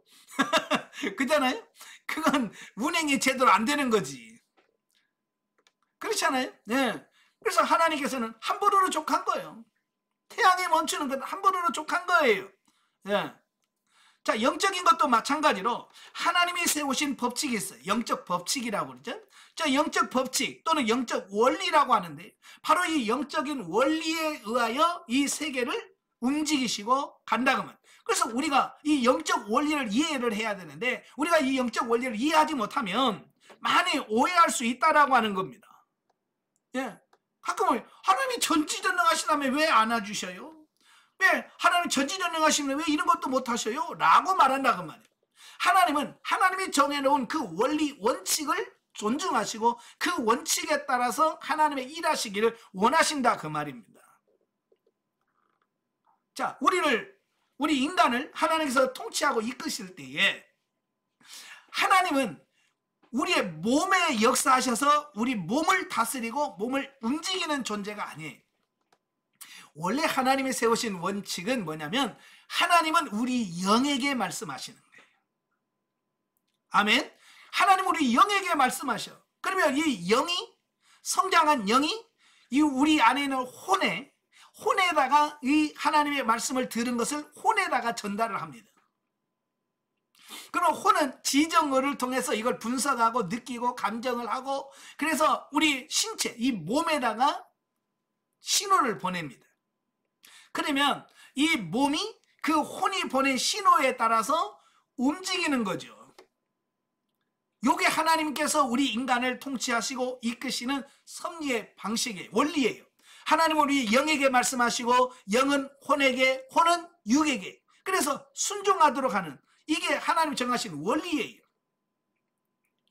그잖아요. 그건 운행이 제대로 안 되는 거지. 그렇잖아요. 네. 그래서 하나님께서는 함부로로 족한 거예요. 태양이 멈추는 건 함부로로 족한 거예요. 네. 자, 영적인 것도 마찬가지로 하나님이 세우신 법칙이 있어요. 영적 법칙이라고 그러죠. 저 영적 법칙 또는 영적 원리라고 하는데, 바로 이 영적인 원리에 의하여 이 세계를 움직이시고 간다 그러면, 그래서 우리가 이 영적 원리를 이해를 해야 되는데, 우리가 이 영적 원리를 이해하지 못하면 많이 오해할 수 있다라고 하는 겁니다. 예. 가끔은 하나님이 전지전능하시다면 왜 안아주셔요? 왜 하나님 전지전능하시면 왜 이런 것도 못하셔요? 라고 말한다 그 말이에요. 하나님은 하나님이 정해놓은 그 원리 원칙을 존중하시고 그 원칙에 따라서 하나님의 일하시기를 원하신다 그 말입니다. 자, 우리 인간을 하나님께서 통치하고 이끄실 때에 하나님은 우리의 몸에 역사하셔서 우리 몸을 다스리고 몸을 움직이는 존재가 아니에요. 원래 하나님이 세우신 원칙은 뭐냐면, 하나님은 우리 영에게 말씀하시는 거예요. 아멘. 하나님은 우리 영에게 말씀하셔. 그러면 이 영이, 성장한 영이 이 우리 안에 있는 혼에다가 이 하나님의 말씀을 들은 것을 혼에다가 전달을 합니다. 그럼 혼은 지정어를 통해서 이걸 분석하고 느끼고 감정을 하고, 그래서 우리 신체, 이 몸에다가 신호를 보냅니다. 그러면 이 몸이 그 혼이 보낸 신호에 따라서 움직이는 거죠. 요게 하나님께서 우리 인간을 통치하시고 이끄시는 섭리의 방식이에요. 원리예요. 하나님은 우리 영에게 말씀하시고 영은 혼에게, 혼은 육에게, 그래서 순종하도록 하는, 이게 하나님 정하신 원리예요.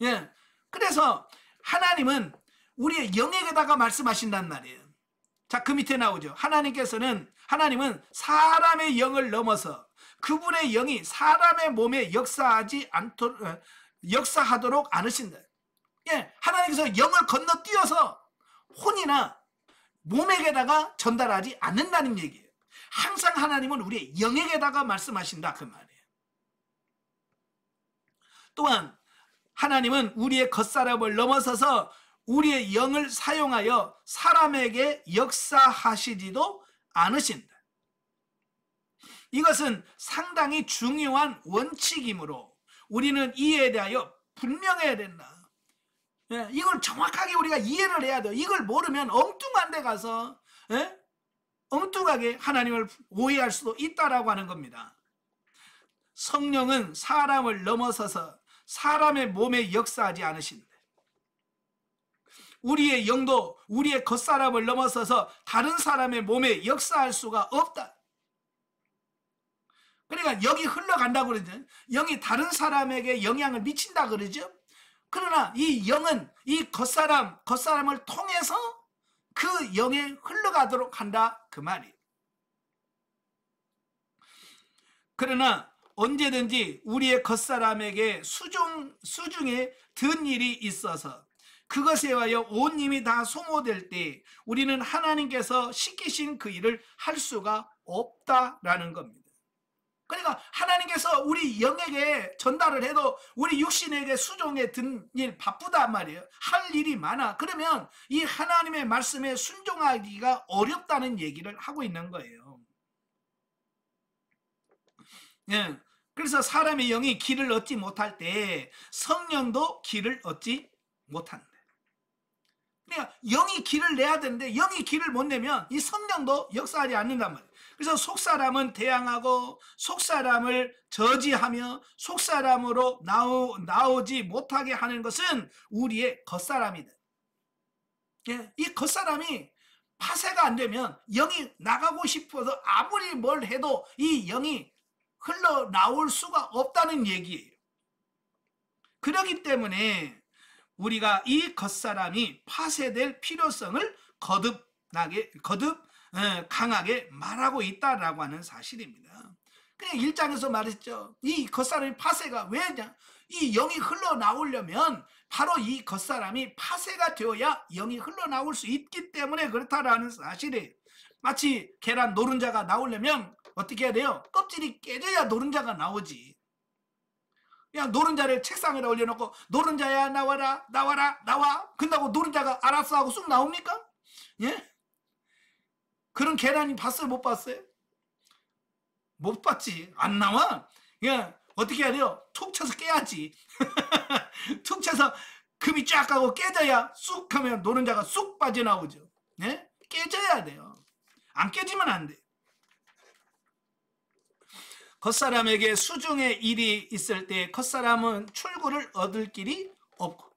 예. 그래서 하나님은 우리의 영에게다가 말씀하신단 말이에요. 자, 그 밑에 나오죠. 하나님은 사람의 영을 넘어서 그분의 영이 사람의 몸에 역사하도록 않으신다. 예, 하나님께서 영을 건너뛰어서 혼이나 몸에게다가 전달하지 않는다는 얘기예요. 항상 하나님은 우리의 영에게다가 말씀하신다 그 말이에요. 또한 하나님은 우리의 겉사람을 넘어서서 우리의 영을 사용하여 사람에게 역사하시지도 않으신다. 이것은 상당히 중요한 원칙이므로 우리는 이에 대하여 분명해야 된다. 이걸 정확하게 우리가 이해를 해야 돼요. 이걸 모르면 엉뚱한 데 가서 엉뚱하게 하나님을 오해할 수도 있다라고 하는 겁니다. 성령은 사람을 넘어서서 사람의 몸에 역사하지 않으신다. 우리의 영도 우리의 겉사람을 넘어서서 다른 사람의 몸에 역사할 수가 없다. 그러니까 영이 흘러간다고 그러죠. 영이 다른 사람에게 영향을 미친다 그러죠. 그러나 이 영은 이 겉사람을 통해서 그 영에 흘러가도록 한다 그 말이에요. 그러나 언제든지 우리의 겉사람에게 수중에 든 일이 있어서 그것에 의하여 온 힘이 다 소모될 때 우리는 하나님께서 시키신 그 일을 할 수가 없다라는 겁니다. 그러니까 하나님께서 우리 영에게 전달을 해도 우리 육신에게 수종에 든 일 바쁘단 말이에요. 할 일이 많아. 그러면 이 하나님의 말씀에 순종하기가 어렵다는 얘기를 하고 있는 거예요. 예. 그래서 사람의 영이 길을 얻지 못할 때 성령도 길을 얻지 못한다. 그러니까 영이 길을 내야 되는데 영이 길을 못 내면 이 성령도 역사하지 않는단 말이에요. 그래서 속사람은 대항하고 속사람을 저지하며 속사람으로 나오지 못하게 하는 것은 우리의 겉사람이다. 예, 이 겉사람이 파쇄가 안 되면 영이 나가고 싶어서 아무리 뭘 해도 이 영이 흘러나올 수가 없다는 얘기예요. 그렇기 때문에 우리가 이 겉사람이 파쇄될 필요성을 거듭 강하게 말하고 있다라고 하는 사실입니다. 그냥 1장에서 말했죠. 이 겉사람이 파쇄가 왜냐? 이 영이 흘러나오려면 바로 이 겉사람이 파쇄가 되어야 영이 흘러나올 수 있기 때문에 그렇다라는 사실이에요. 마치 계란 노른자가 나오려면 어떻게 해야 돼요? 껍질이 깨져야 노른자가 나오지. 그냥 노른자를 책상에 올려놓고 노른자야 나와라 나와라 나와. 근다고 노른자가 알았어 하고 쑥 나옵니까? 예? 그런 계란이 봤어요 못 봤어요? 못 봤지. 안 나와. 예, 어떻게 해야 돼요? 툭 쳐서 깨야지. 툭 쳐서 금이 쫙 가고 깨져야 쑥 하면 노른자가 쑥 빠져나오죠. 예? 깨져야 돼요. 안 깨지면 안 돼. 겉사람에게 수중의 일이 있을 때 겉사람은 출구를 얻을 길이 없고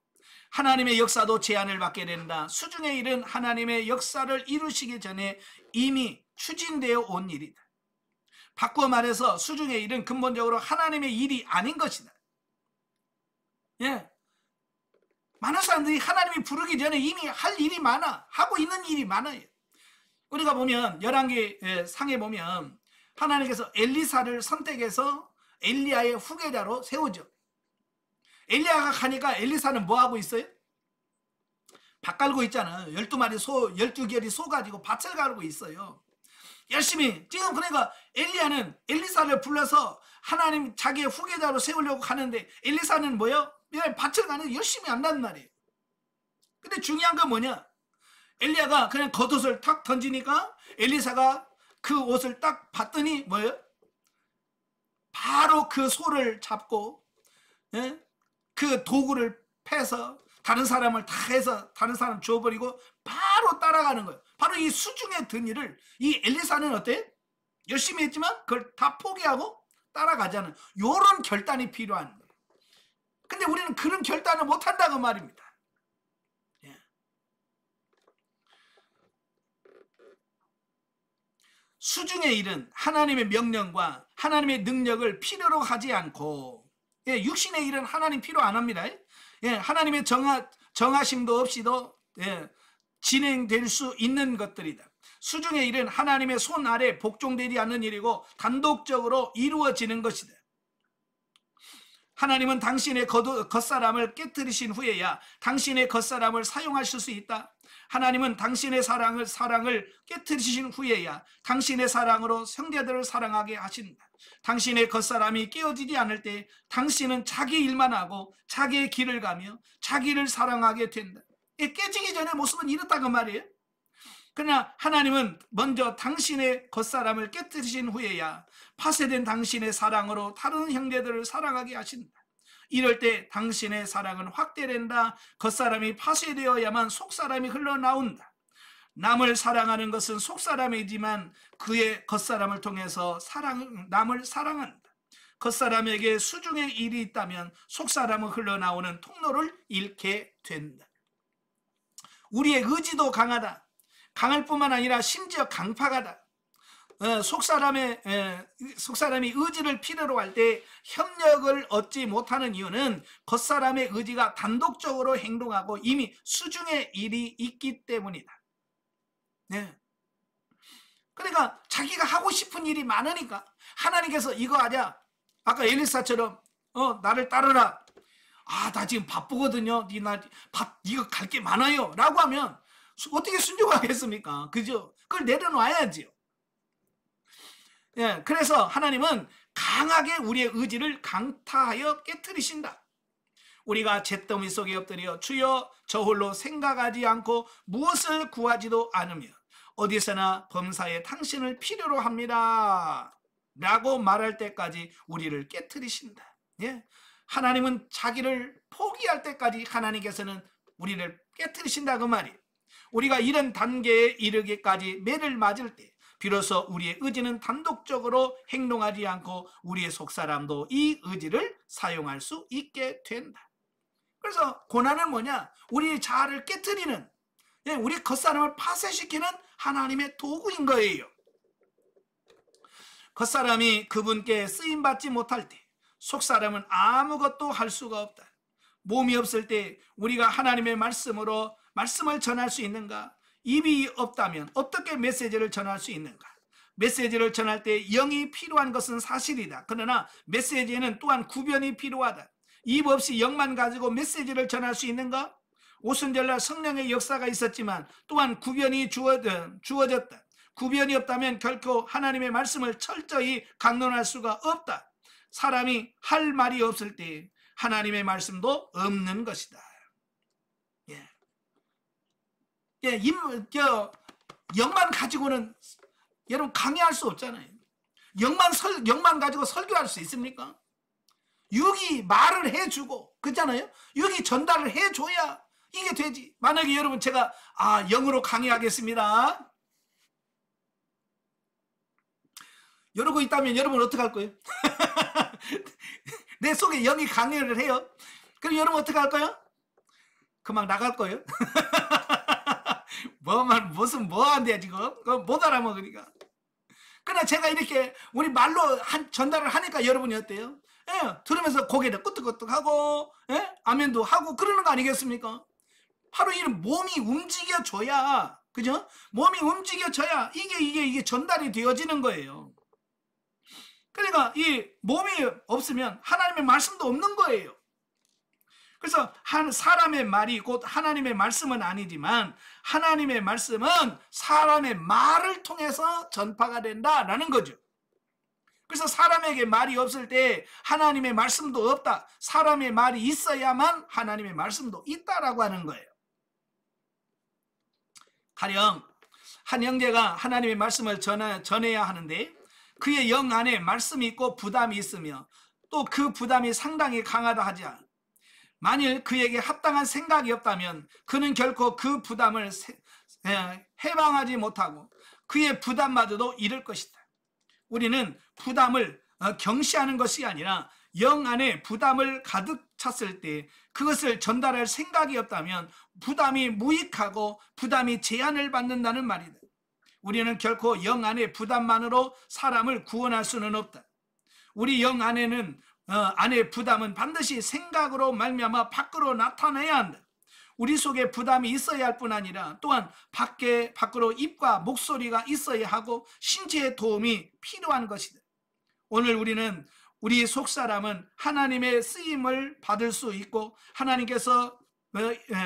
하나님의 역사도 제한을 받게 된다. 수중의 일은 하나님의 역사를 이루시기 전에 이미 추진되어 온 일이다. 바꾸어 말해서 수중의 일은 근본적으로 하나님의 일이 아닌 것이다. 예. 많은 사람들이 하나님이 부르기 전에 이미 할 일이 많아. 하고 있는 일이 많아요. 우리가 보면 열왕기 상에 보면 하나님께서 엘리사를 선택해서 엘리야의 후계자로 세우죠. 엘리야가 가니까 엘리사는 뭐 하고 있어요? 밭 갈고 있잖아요. 12마리 소, 12결이 소 가지고 밭을 갈고 있어요. 열심히. 지금 그러니까 엘리야는 엘리사를 불러서 하나님 자기의 후계자로 세우려고 하는데 엘리사는 뭐요? 밭을 가는 열심히 한단 말이에요. 근데 중요한 건 뭐냐? 엘리야가 그냥 겉옷을 탁 던지니까 엘리사가 그 옷을 딱 봤더니 뭐예요? 바로 그 소를 잡고, 예? 그 도구를 패서 다른 사람을 다 해서 다른 사람 줘버리고 바로 따라가는 거예요. 바로 이 수중에 든 일을 이 엘리사는 어때? 열심히 했지만 그걸 다 포기하고 따라가자는 요런 결단이 필요한 거예요. 근데 우리는 그런 결단을 못한다고 말입니다. 예. 수중의 일은 하나님의 명령과 하나님의 능력을 필요로 하지 않고, 예, 육신의 일은 하나님 필요 안 합니다. 예, 하나님의 정하심도 없이도, 예, 진행될 수 있는 것들이다. 수중의 일은 하나님의 손 아래 복종되지 않는 일이고 단독적으로 이루어지는 것이다. 하나님은 당신의 겉사람을 깨뜨리신 후에야 당신의 겉사람을 사용하실 수 있다. 하나님은 당신의 사랑을 깨뜨리신 후에야 당신의 사랑으로 형제들을 사랑하게 하신다. 당신의 겉사람이 깨어지지 않을 때 당신은 자기 일만 하고 자기의 길을 가며 자기를 사랑하게 된다. 깨지기 전의 모습은 이렇다고 말이에요. 그러나 하나님은 먼저 당신의 겉사람을 깨뜨리신 후에야 파쇄된 당신의 사랑으로 다른 형제들을 사랑하게 하신다. 이럴 때 당신의 사랑은 확대된다. 겉사람이 파쇄되어야만 속사람이 흘러나온다. 남을 사랑하는 것은 속사람이지만 그의 겉사람을 통해서 남을 사랑한다. 겉사람에게 수중의 일이 있다면 속사람은 흘러나오는 통로를 잃게 된다. 우리의 의지도 강하다. 강할 뿐만 아니라 심지어 강팍하다. 속사람이 의지를 필요로 할 때 협력을 얻지 못하는 이유는 겉사람의 의지가 단독적으로 행동하고 이미 수중의 일이 있기 때문이다. 네. 그러니까 자기가 하고 싶은 일이 많으니까 하나님께서 이거 하자. 아까 엘리사처럼 나를 따르라. 나 지금 바쁘거든요. 이거 갈 게 많아요. 라고 하면 어떻게 순종하겠습니까? 그죠? 그걸 내려놔야지요. 예, 그래서 하나님은 강하게 우리의 의지를 강타하여 깨뜨리신다. 우리가 잿더미 속에 엎드려 주여 저 홀로 생각하지 않고 무엇을 구하지도 않으며 어디서나 범사에 당신을 필요로 합니다. 라고 말할 때까지 우리를 깨뜨리신다. 예? 하나님은 자기를 포기할 때까지 하나님께서는 우리를 깨뜨리신다 그 말이에요. 우리가 이런 단계에 이르기까지 매를 맞을 때 비로소 우리의 의지는 단독적으로 행동하지 않고 우리의 속사람도 이 의지를 사용할 수 있게 된다. 그래서 고난은 뭐냐? 우리의 자아를 깨뜨리는, 우리 겉사람을 파쇄시키는 하나님의 도구인 거예요. 겉사람이 그분께 쓰임받지 못할 때 속사람은 아무것도 할 수가 없다. 몸이 없을 때 우리가 하나님의 말씀을 전할 수 있는가? 입이 없다면 어떻게 메시지를 전할 수 있는가? 메시지를 전할 때 영이 필요한 것은 사실이다. 그러나 메시지에는 또한 구변이 필요하다. 입 없이 영만 가지고 메시지를 전할 수 있는가? 오순절날 성령의 역사가 있었지만 또한 구변이 주어졌다. 구변이 없다면 결코 하나님의 말씀을 철저히 강론할 수가 없다. 사람이 할 말이 없을 때 하나님의 말씀도 없는 것이다. 예. 예, 영만 가지고는 여러분 강의할 수 없잖아요. 영만 가지고 설교할 수 있습니까? 육이 말을 해주고, 그렇잖아요? 육이 전달을 해줘야 이게 되지. 만약에 여러분 제가 영으로 강의하겠습니다, 이러고 있다면 여러분 어떻게 할 거예요? 내 속에 영이 강의를 해요. 그럼 여러분 어떻게 할 거예요? 그만 나갈 거예요. 뭐한대요 지금? 못 알아먹으니까. 그러나 제가 이렇게 우리 말로 전달을 하니까 여러분이 어때요? 예, 들으면서 고개를 끄덕끄덕하고, 예? 아멘도 하고 그러는 거 아니겠습니까? 바로 이런 몸이 움직여줘야, 그죠? 몸이 움직여줘야 이게 전달이 되어지는 거예요. 그러니까 이 몸이 없으면 하나님의 말씀도 없는 거예요. 그래서 사람의 말이 곧 하나님의 말씀은 아니지만 하나님의 말씀은 사람의 말을 통해서 전파가 된다라는 거죠. 그래서 사람에게 말이 없을 때 하나님의 말씀도 없다. 사람의 말이 있어야만 하나님의 말씀도 있다라고 하는 거예요. 가령 한 형제가 하나님의 말씀을 전해야 하는데 그의 영 안에 말씀이 있고 부담이 있으며 또 그 부담이 상당히 강하다 하지 않아. 만일 그에게 합당한 생각이 없다면 그는 결코 그 부담을 해방하지 못하고 그의 부담마저도 잃을 것이다. 우리는 부담을 경시하는 것이 아니라 영 안에 부담을 가득 찼을 때 그것을 전달할 생각이 없다면 부담이 무익하고 부담이 제한을 받는다는 말이다. 우리는 결코 영 안의 부담만으로 사람을 구원할 수는 없다. 우리 영 안에는 안의 부담은 반드시 생각으로 말미암아 밖으로 나타나야 한다. 우리 속에 부담이 있어야 할 뿐 아니라 또한 밖으로 입과 목소리가 있어야 하고 신체의 도움이 필요한 것이다. 오늘 우리는 우리 속사람은 하나님의 쓰임을 받을 수 있고 하나님께서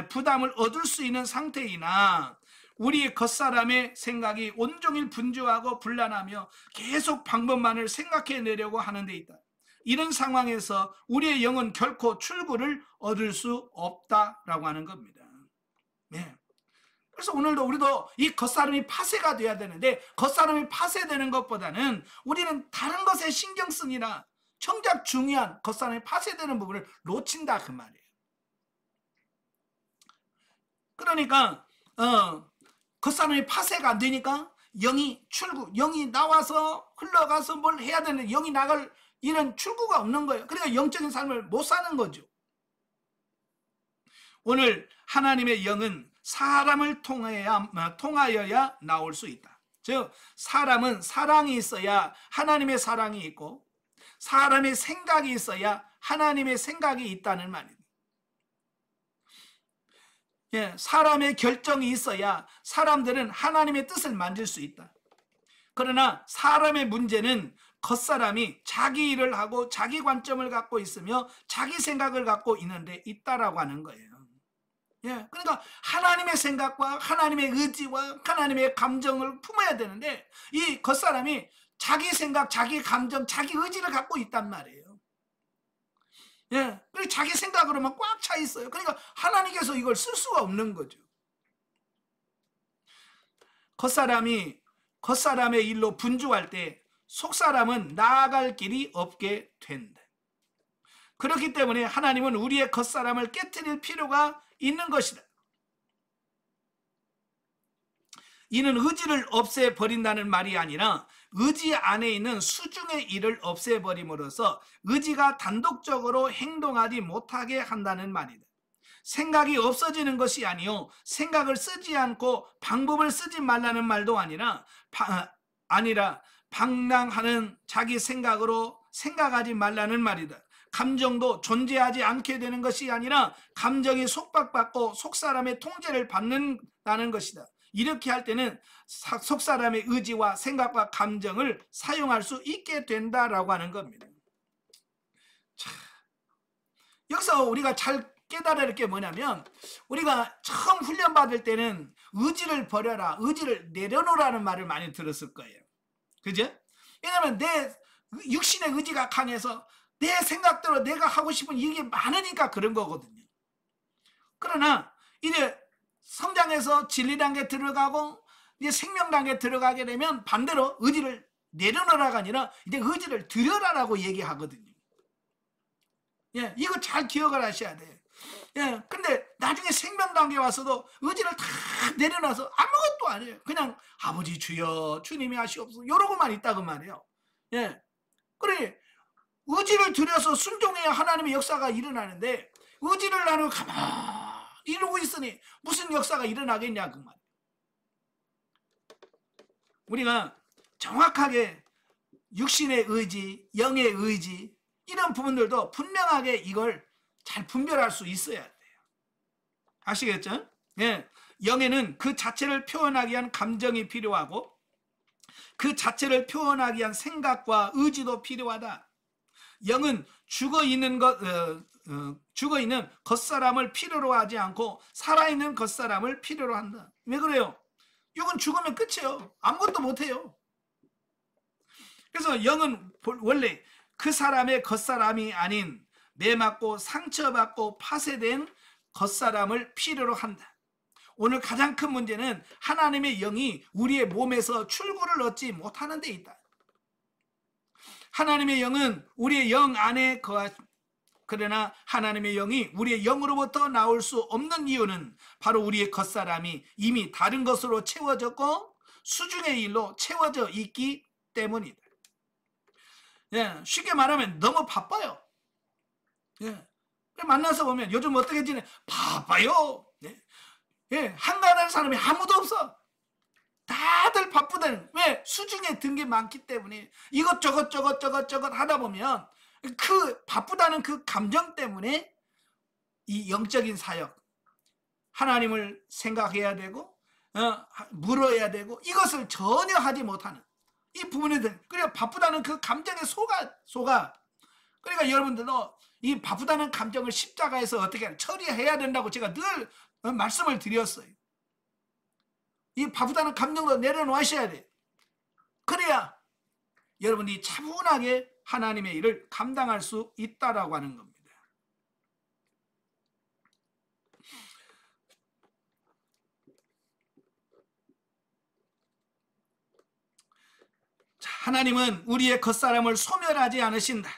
부담을 얻을 수 있는 상태이나 우리 겉사람의 생각이 온종일 분주하고 불안하며 계속 방법만을 생각해내려고 하는 데 있다. 이런 상황에서 우리의 영은 결코 출구를 얻을 수 없다라고 하는 겁니다. 네. 그래서 오늘도 우리도 이 겉사람이 파쇄가 돼야 되는데 겉사람이 파쇄되는 것보다는 우리는 다른 것에 신경 쓰니라 정작 중요한 겉사람이 파쇄되는 부분을 놓친다 그 말이에요. 그러니까 겉사람이 파쇄가 안 되니까 영이 나와서 흘러가서 뭘 해야 되는데 영이 나갈 이런 출구가 없는 거예요. 그러니까 영적인 삶을 못 사는 거죠. 오늘 하나님의 영은 사람을 통하여야 나올 수 있다. 즉 사람은 사랑이 있어야 하나님의 사랑이 있고 사람의 생각이 있어야 하나님의 생각이 있다는 말입니다. 예, 사람의 결정이 있어야 사람들은 하나님의 뜻을 만질 수 있다. 그러나 사람의 문제는 겉사람이 자기 일을 하고 자기 관점을 갖고 있으며 자기 생각을 갖고 있는데 있다라고 하는 거예요. 예, 그러니까 하나님의 생각과 하나님의 의지와 하나님의 감정을 품어야 되는데 이 겉사람이 자기 생각, 자기 감정, 자기 의지를 갖고 있단 말이에요. 예, 그리고 자기 생각으로만 꽉 차 있어요. 그러니까 하나님께서 이걸 쓸 수가 없는 거죠. 겉사람의 일로 분주할 때 속사람은 나아갈 길이 없게 된다. 그렇기 때문에 하나님은 우리의 겉사람을 깨트릴 필요가 있는 것이다. 이는 의지를 없애버린다는 말이 아니라 의지 안에 있는 수중의 일을 없애버림으로써 의지가 단독적으로 행동하지 못하게 한다는 말이다. 생각이 없어지는 것이 아니요 생각을 쓰지 않고 방법을 쓰지 말라는 말도 아니라 방랑하는 자기 생각으로 생각하지 말라는 말이다. 감정도 존재하지 않게 되는 것이 아니라 감정이 속박받고 속사람의 통제를 받는다는 것이다. 이렇게 할 때는 속사람의 의지와 생각과 감정을 사용할 수 있게 된다라고 하는 겁니다. 자, 여기서 우리가 잘 깨달아야 할 게 뭐냐면 우리가 처음 훈련받을 때는 의지를 버려라, 의지를 내려놓으라는 말을 많이 들었을 거예요. 그죠? 왜냐하면 내 육신의 의지가 강해서 내 생각대로 내가 하고 싶은 이게 많으니까 그런 거거든요. 그러나 이제 성장해서 진리 단계 들어가고 이제 생명 단계 들어가게 되면 반대로 의지를 내려놓으라가 아니라 이제 의지를 들여라라고 얘기하거든요. 예, 이거 잘 기억을 하셔야 돼요. 예, 근데 나중에 생명 단계 와서도 의지를 다 내려놔서 아무것도 안 해요. 그냥 아버지 주여 주님이 하시옵소서 이러고만 있다고 말이에요. 예, 그래 의지를 들여서 순종해야 하나님의 역사가 일어나는데 의지를 나누고 가만히 이러고 있으니 무슨 역사가 일어나겠냐 그 말이에요. 우리가 정확하게 육신의 의지, 영의 의지 이런 부분들도 분명하게 이걸 잘 분별할 수 있어야 돼요. 아시겠죠? 예, 영에는 그 자체를 표현하기 위한 감정이 필요하고 그 자체를 표현하기 위한 생각과 의지도 필요하다. 영은 죽어있는 겉사람을 필요로 하지 않고 살아있는 겉사람을 필요로 한다. 왜 그래요? 육은 죽으면 끝이에요. 아무것도 못해요. 그래서 영은 원래 그 사람의 겉사람이 아닌 매맞고 상처받고 파쇄된 겉사람을 필요로 한다. 오늘 가장 큰 문제는 하나님의 영이 우리의 몸에서 출구를 얻지 못하는 데 있다. 하나님의 영은 우리의 영 안에 그러나 하나님의 영이 우리의 영으로부터 나올 수 없는 이유는 바로 우리의 겉사람이 이미 다른 것으로 채워졌고 수중의 일로 채워져 있기 때문이다. 예, 쉽게 말하면 너무 바빠요. 예, 만나서 보면 요즘 어떻게 지내? 바빠요. 예, 예, 한가하는 사람이 아무도 없어. 다들 바쁘다는. 왜? 수중에 든 게 많기 때문에 이것저것 하다 보면 그 바쁘다는 그 감정 때문에 이 영적인 사역 하나님을 생각해야 되고 물어야 되고 이것을 전혀 하지 못하는 이 부분에 대해 그러니까 바쁘다는 그 감정에 속아 그러니까 여러분들도 이 바쁘다는 감정을 십자가에서 어떻게 처리해야 된다고 제가 늘 말씀을 드렸어요. 이 바쁘다는 감정도 내려놓으셔야 돼요. 그래야 여러분이 차분하게 하나님의 일을 감당할 수 있다라고 하는 겁니다. 자, 하나님은 우리의 겉사람을 소멸하지 않으신다.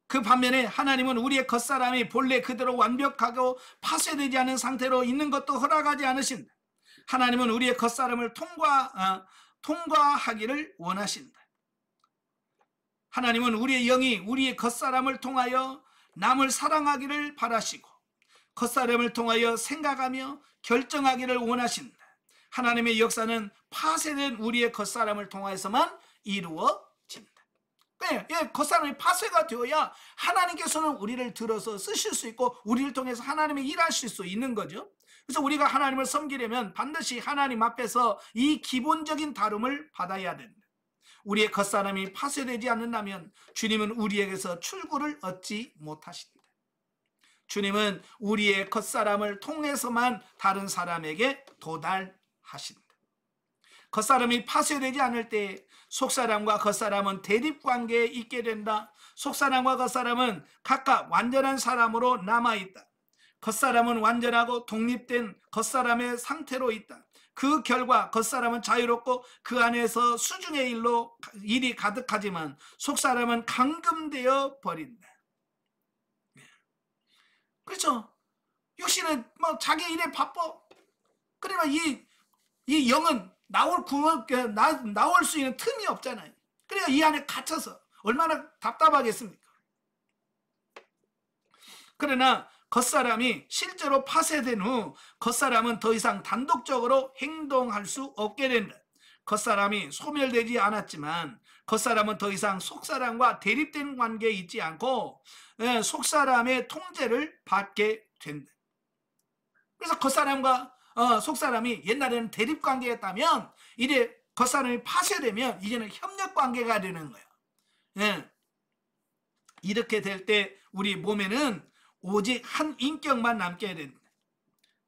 그 반면에 하나님은 우리의 겉사람이 본래 그대로 완벽하고 파쇄되지 않은 상태로 있는 것도 허락하지 않으신다. 하나님은 우리의 겉사람을 통과하기를 원하신다. 하나님은 우리의 영이 우리의 겉사람을 통하여 남을 사랑하기를 바라시고 겉사람을 통하여 생각하며 결정하기를 원하신다. 하나님의 역사는 파쇄된 우리의 겉사람을 통해서만 이루어진다. 예, 겉사람이 파쇄가 되어야 하나님께서는 우리를 들어서 쓰실 수 있고 우리를 통해서 하나님이 일하실 수 있는 거죠. 그래서 우리가 하나님을 섬기려면 반드시 하나님 앞에서 이 기본적인 다룸을 받아야 된다. 우리의 겉사람이 파쇄되지 않는다면 주님은 우리에게서 출구를 얻지 못하신다. 주님은 우리의 겉사람을 통해서만 다른 사람에게 도달하신다. 겉사람이 파쇄되지 않을 때 속사람과 겉사람은 대립관계에 있게 된다. 속사람과 겉사람은 각각 완전한 사람으로 남아있다. 겉사람은 완전하고 독립된 겉사람의 상태로 있다. 그 결과 겉사람은 자유롭고 그 안에서 수중의 일이 가득하지만 속사람은 감금되어 버린다. 그렇죠? 육신은 뭐 자기 일에 바빠. 그러나 이 영은 나올 수 있는 틈이 없잖아요. 그러니까 이 안에 갇혀서 얼마나 답답하겠습니까? 그러나 겉사람이 실제로 파쇄된 후 겉사람은 더 이상 단독적으로 행동할 수 없게 된다. 겉사람이 소멸되지 않았지만 겉사람은 더 이상 속사람과 대립된 관계에 있지 않고 속사람의 통제를 받게 된다. 그래서 겉사람과 속사람이 옛날에는 대립관계였다면 이제 겉사람이 파쇄되면 이제는 협력관계가 되는 거예요. 예. 이렇게 될 때 우리 몸에는 오직 한 인격만 남게 된다.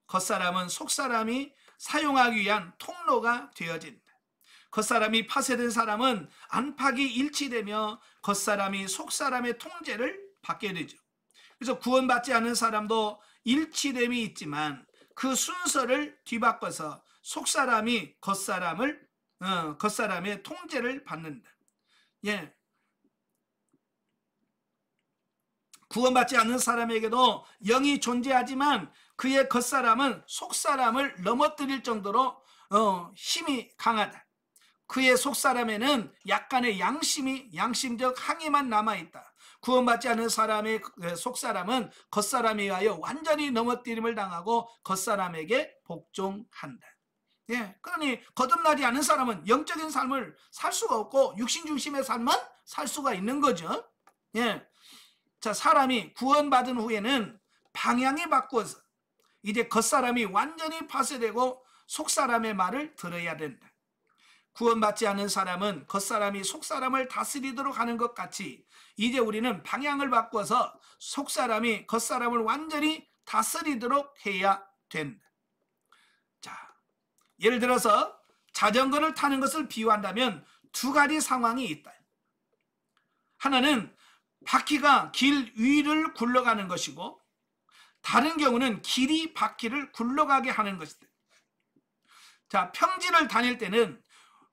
겉사람은 속사람이 사용하기 위한 통로가 되어진다. 겉사람이 파쇄된 사람은 안팎이 일치되며 겉사람이 속사람의 통제를 받게 되죠. 그래서 구원받지 않은 사람도 일치됨이 있지만 그 순서를 뒤바꿔서 속사람이 겉사람의 통제를 받는다. 예. 구원받지 않는 사람에게도 영이 존재하지만 그의 겉사람은 속사람을 넘어뜨릴 정도로 힘이 강하다. 그의 속사람에는 약간의 양심적 항의만 남아있다. 구원받지 않은 사람의 속사람은 겉사람에 의하여 완전히 넘어뜨림을 당하고 겉사람에게 복종한다. 예, 그러니 거듭나지 않은 사람은 영적인 삶을 살 수가 없고 육신 중심의 삶만 살 수가 있는 거죠. 예. 자, 사람이 구원받은 후에는 방향이 바꾸어서 이제 겉사람이 완전히 파쇄되고 속사람의 말을 들어야 된다. 구원받지 않은 사람은 겉사람이 속사람을 다스리도록 하는 것 같이 이제 우리는 방향을 바꿔서 속사람이 겉사람을 완전히 다스리도록 해야 된다. 자, 예를 들어서 자전거를 타는 것을 비유한다면 두 가지 상황이 있다. 하나는 바퀴가 길 위를 굴러가는 것이고 다른 경우는 길이 바퀴를 굴러가게 하는 것이다. 자, 평지를 다닐 때는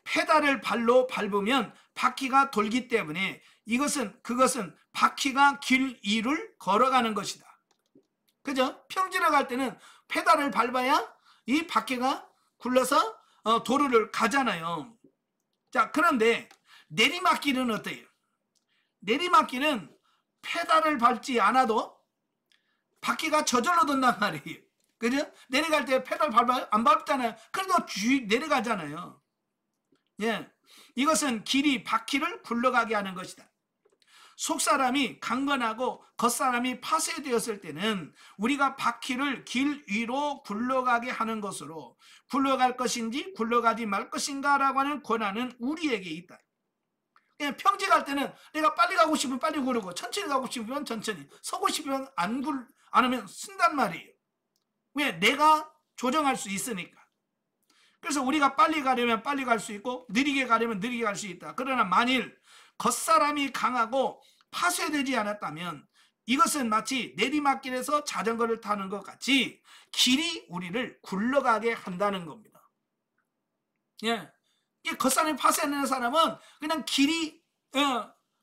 페달을 발로 밟으면 바퀴가 돌기 때문에 그것은 바퀴가 길 위를 걸어가는 것이다. 그죠? 평지를 갈 때는 페달을 밟아야 이 바퀴가 굴러서 도로를 가잖아요. 자, 그런데 내리막길은 어때요? 내리막길은 페달을 밟지 않아도 바퀴가 저절로 돈단 말이에요. 그죠? 내려갈 때 페달 밟아요? 안 밟잖아요. 그래도 내려가잖아요. 예, 이것은 길이 바퀴를 굴러가게 하는 것이다. 속사람이 강건하고 겉사람이 파쇄되었을 때는 우리가 바퀴를 길 위로 굴러가게 하는 것으로 굴러갈 것인지 굴러가지 말 것인가 라고 하는 권한은 우리에게 있다. 예, 평지 갈 때는 내가 빨리 가고 싶으면 빨리 구르고 천천히 가고 싶으면 천천히 서고 싶으면 안 하면 쓴단 말이에요. 왜? 내가 조정할 수 있으니까. 그래서 우리가 빨리 가려면 빨리 갈 수 있고 느리게 가려면 느리게 갈 수 있다. 그러나 만일 겉사람이 강하고 파쇄되지 않았다면 이것은 마치 내리막길에서 자전거를 타는 것 같이 길이 우리를 굴러가게 한다는 겁니다. 예, 이 겉사람이 파쇄되는 사람은 그냥 길이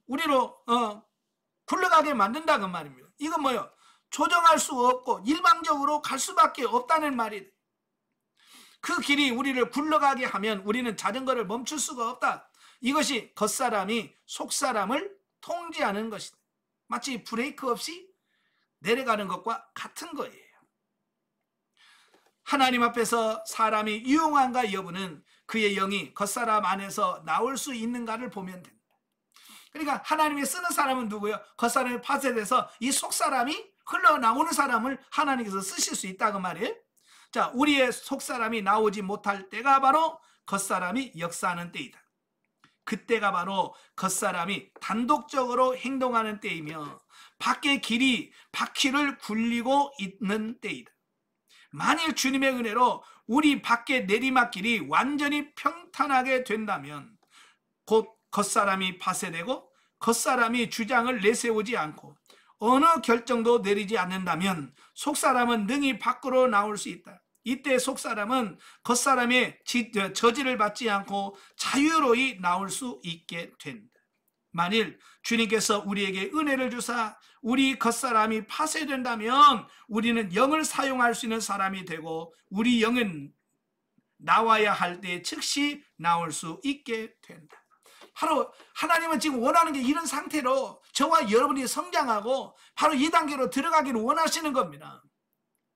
우리로 굴러가게 만든다 그 말입니다. 이건 뭐요? 조정할 수 없고 일방적으로 갈 수밖에 없다는 말이에요. 그 길이 우리를 굴러가게 하면 우리는 자전거를 멈출 수가 없다. 이것이 겉사람이 속사람을 통제하는 것이다. 마치 브레이크 없이 내려가는 것과 같은 거예요. 하나님 앞에서 사람이 유용한가 여부는 그의 영이 겉사람 안에서 나올 수 있는가를 보면 된다. 그러니까 하나님이 쓰는 사람은 누구예요? 겉사람이 파쇄돼서 이 속사람이 흘러나오는 사람을 하나님께서 쓰실 수 있다고 말이에요. 자, 우리의 속사람이 나오지 못할 때가 바로 겉사람이 역사하는 때이다. 그때가 바로 겉사람이 단독적으로 행동하는 때이며 밖의 길이 바퀴를 굴리고 있는 때이다. 만일 주님의 은혜로 우리 밖의 내리막길이 완전히 평탄하게 된다면 곧 겉사람이 파쇄되고 겉사람이 주장을 내세우지 않고 어느 결정도 내리지 않는다면 속사람은 능히 밖으로 나올 수 있다. 이때 속사람은 겉사람의 저지를 받지 않고 자유로이 나올 수 있게 된다. 만일 주님께서 우리에게 은혜를 주사 우리 겉사람이 파쇄된다면 우리는 영을 사용할 수 있는 사람이 되고 우리 영은 나와야 할 때 즉시 나올 수 있게 된다. 바로 하나님은 지금 원하는 게 이런 상태로 저와 여러분이 성장하고 바로 이 단계로 들어가기를 원하시는 겁니다.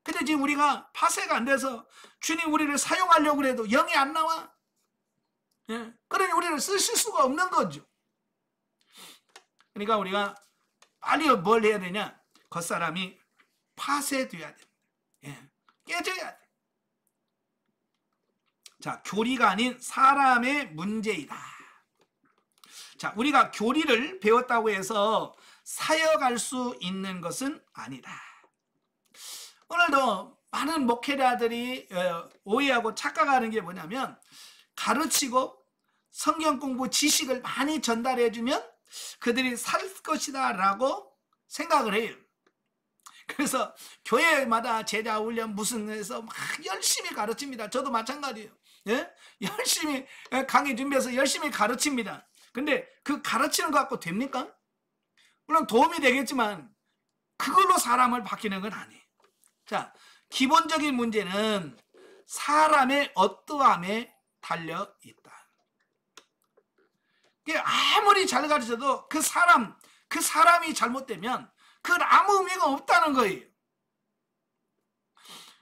근데 지금 우리가 파쇄가 안 돼서 주님 우리를 사용하려고 해도 영이 안 나와. 예. 그러니 우리를 쓰실 수가 없는 거죠. 그러니까 우리가 빨리 뭘 해야 되냐? 겉사람이 파쇄돼야 됩니다. 예. 깨져야 돼. 자, 교리가 아닌 사람의 문제이다. 자, 우리가 교리를 배웠다고 해서 사역할 수 있는 것은 아니다. 오늘도 많은 목회자들이 오해하고 착각하는 게 뭐냐면 가르치고 성경 공부 지식을 많이 전달해주면 그들이 살 것이다 라고 생각을 해요. 그래서 교회마다 제자 훈련 무슨 해서 막 열심히 가르칩니다. 저도 마찬가지예요. 예? 열심히 강의 준비해서 열심히 가르칩니다. 근데 그 가르치는 것 갖고 됩니까? 물론 도움이 되겠지만 그걸로 사람을 바뀌는 건 아니에요. 자, 기본적인 문제는 사람의 어떠함에 달려 있다. 아무리 잘 가르쳐도 그 사람이 잘못되면 그건 아무 의미가 없다는 거예요.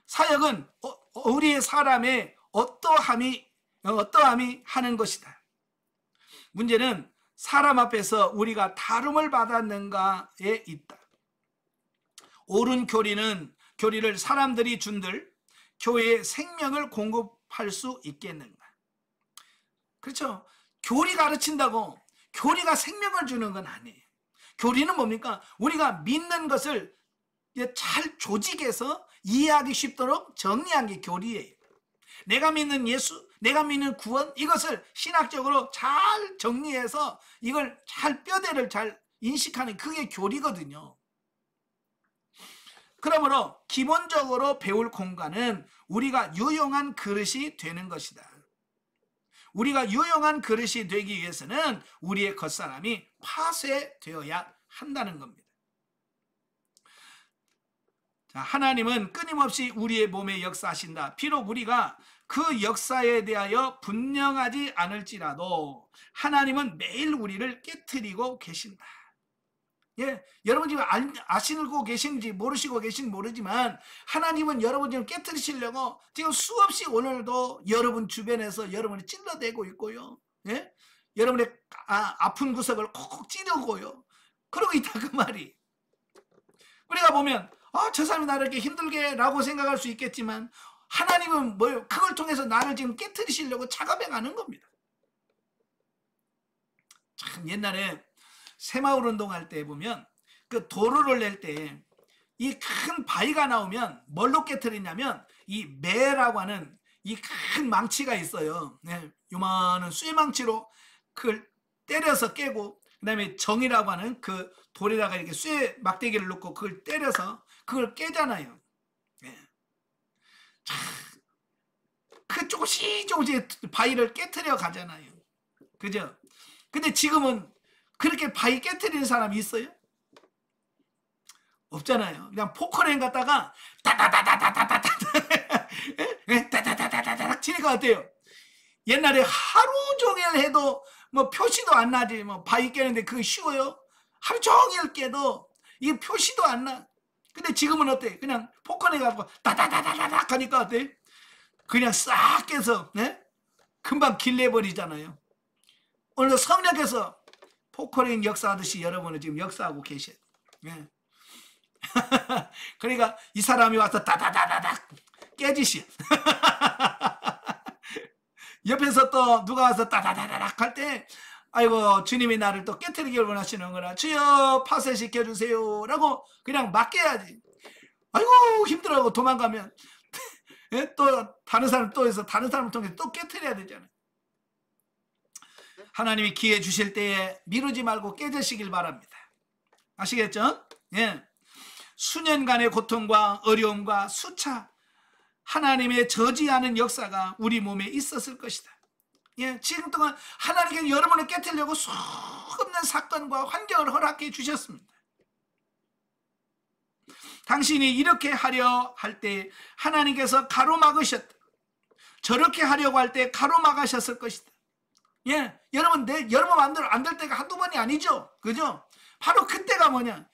사역은 우리의 사람의 어떠함이 하는 것이다. 문제는 사람 앞에서 우리가 다름을 받았는가에 있다. 옳은 교리를 사람들이 준들 교회에 생명을 공급할 수 있겠는가? 그렇죠? 교리 가르친다고 교리가 생명을 주는 건 아니에요. 교리는 뭡니까? 우리가 믿는 것을 잘 조직해서 이해하기 쉽도록 정리한 게 교리예요. 내가 믿는 예수, 내가 믿는 구원, 이것을 신학적으로 잘 정리해서 이걸 잘 뼈대를 잘 인식하는 그게 교리거든요. 그러므로 기본적으로 배울 공간은 우리가 유용한 그릇이 되는 것이다. 우리가 유용한 그릇이 되기 위해서는 우리의 겉사람이 파쇄되어야 한다는 겁니다. 자, 하나님은 끊임없이 우리의 몸에 역사하신다. 비록 우리가 그 역사에 대하여 분명하지 않을지라도 하나님은 매일 우리를 깨트리고 계신다. 예, 여러분 지금 아시고 계신지 모르시고 계신지 모르지만 하나님은 여러분 지금 깨트리시려고 지금 수없이 오늘도 여러분 주변에서 여러분이 찔러대고 있고요. 예? 여러분의 아픈 구석을 콕콕 찌르고요. 그러고 있다 그 말이. 우리가 보면 저 사람이 나를 이렇게 힘들게 라고 생각할 수 있겠지만 하나님은 뭐예요? 그걸 통해서 나를 지금 깨트리시려고 작업해 가는 겁니다. 참 옛날에 새마을 운동할 때 보면 그 도로를 낼 때 이 큰 바위가 나오면 뭘로 깨트리냐면 이 매라고 하는 이 큰 망치가 있어요. 네, 요만한 쇠망치로 그걸 때려서 깨고 그 다음에 정이라고 하는 그 돌에다가 이렇게 쇠 막대기를 넣고 그걸 때려서 그걸 깨잖아요. 네. 참, 그 조금씩 바위를 깨트려 가잖아요. 그죠? 근데 지금은 그렇게 바위 깨트리는 사람이 있어요? 없잖아요. 그냥 포커레인 갖다가 따다다다다다다다 따다다다다닥 치니까 어때요? 옛날에 하루 종일 해도 뭐 표시도 안 나지. 뭐 바위 깨는데 그게 쉬워요? 하루 종일 깨도 이게 표시도 안 나. 근데 지금은 어때? 그냥 포커레인 갖고 따다다다다닥 하니까 어때? 그냥 싹 깨서 금방 길 내버리잖아요. 오늘 성령께서 포커레인 역사하듯이 여러분은 지금 역사하고 계셔요. 예. 그러니까 이 사람이 와서 다다다다닥 깨지시. 옆에서 또 누가 와서 다다다다닥 할 때 아이고 주님이 나를 또 깨트리기를 원하시는 거라 주여 파쇄시켜 주세요 라고 그냥 맡겨야지. 아이고 힘들어하고 도망가면 또 다른 사람 또 해서 다른 사람을 통해서 또 깨트려야 되잖아요. 하나님이 기회 주실 때에 미루지 말고 깨지시길 바랍니다. 아시겠죠? 예. 수년간의 고통과 어려움과 수차 하나님의 저지하는 역사가 우리 몸에 있었을 것이다. 예, 지금 동안 하나님께서 여러분을 깨트리려고 수없는 사건과 환경을 허락해 주셨습니다. 당신이 이렇게 하려 할 때 하나님께서 가로막으셨다. 저렇게 하려고 할 때 가로막으셨을 것이다. 예, 여러분 여러분 마음대로 안 될 때가 한두 번이 아니죠. 그죠? 바로 그때가 뭐냐?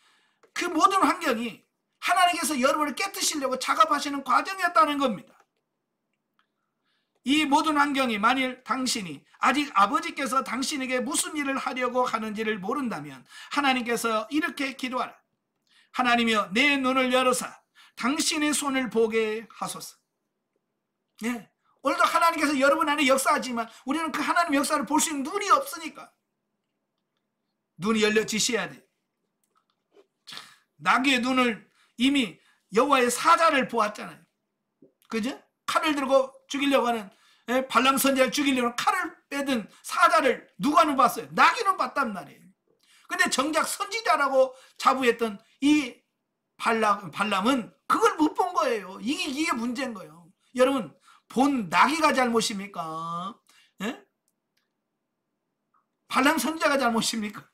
그 모든 환경이 하나님께서 여러분을 깨트리시려고 작업하시는 과정이었다는 겁니다. 이 모든 환경이 만일 당신이 아직 아버지께서 당신에게 무슨 일을 하려고 하는지를 모른다면 하나님께서 이렇게 기도하라. 하나님이여 내 눈을 열어사 당신의 손을 보게 하소서. 예, 오늘도 하나님께서 여러분 안에 역사하지만 우리는 그 하나님 역사를 볼 수 있는 눈이 없으니까 눈이 열려지셔야 돼. 나귀의 눈을 이미 여호와의 사자를 보았잖아요. 그죠? 칼을 들고 죽이려고 하는 발람 선지자를 죽이려고 하는 칼을 빼든 사자를 누가는 봤어요? 나귀는 봤단 말이에요. 근데 정작 선지자라고 자부했던 이 발람은 그걸 못 본 거예요. 이게 문제인 거예요. 여러분, 본 나귀가 잘못입니까? 예? 발람 선지자가 잘못입니까?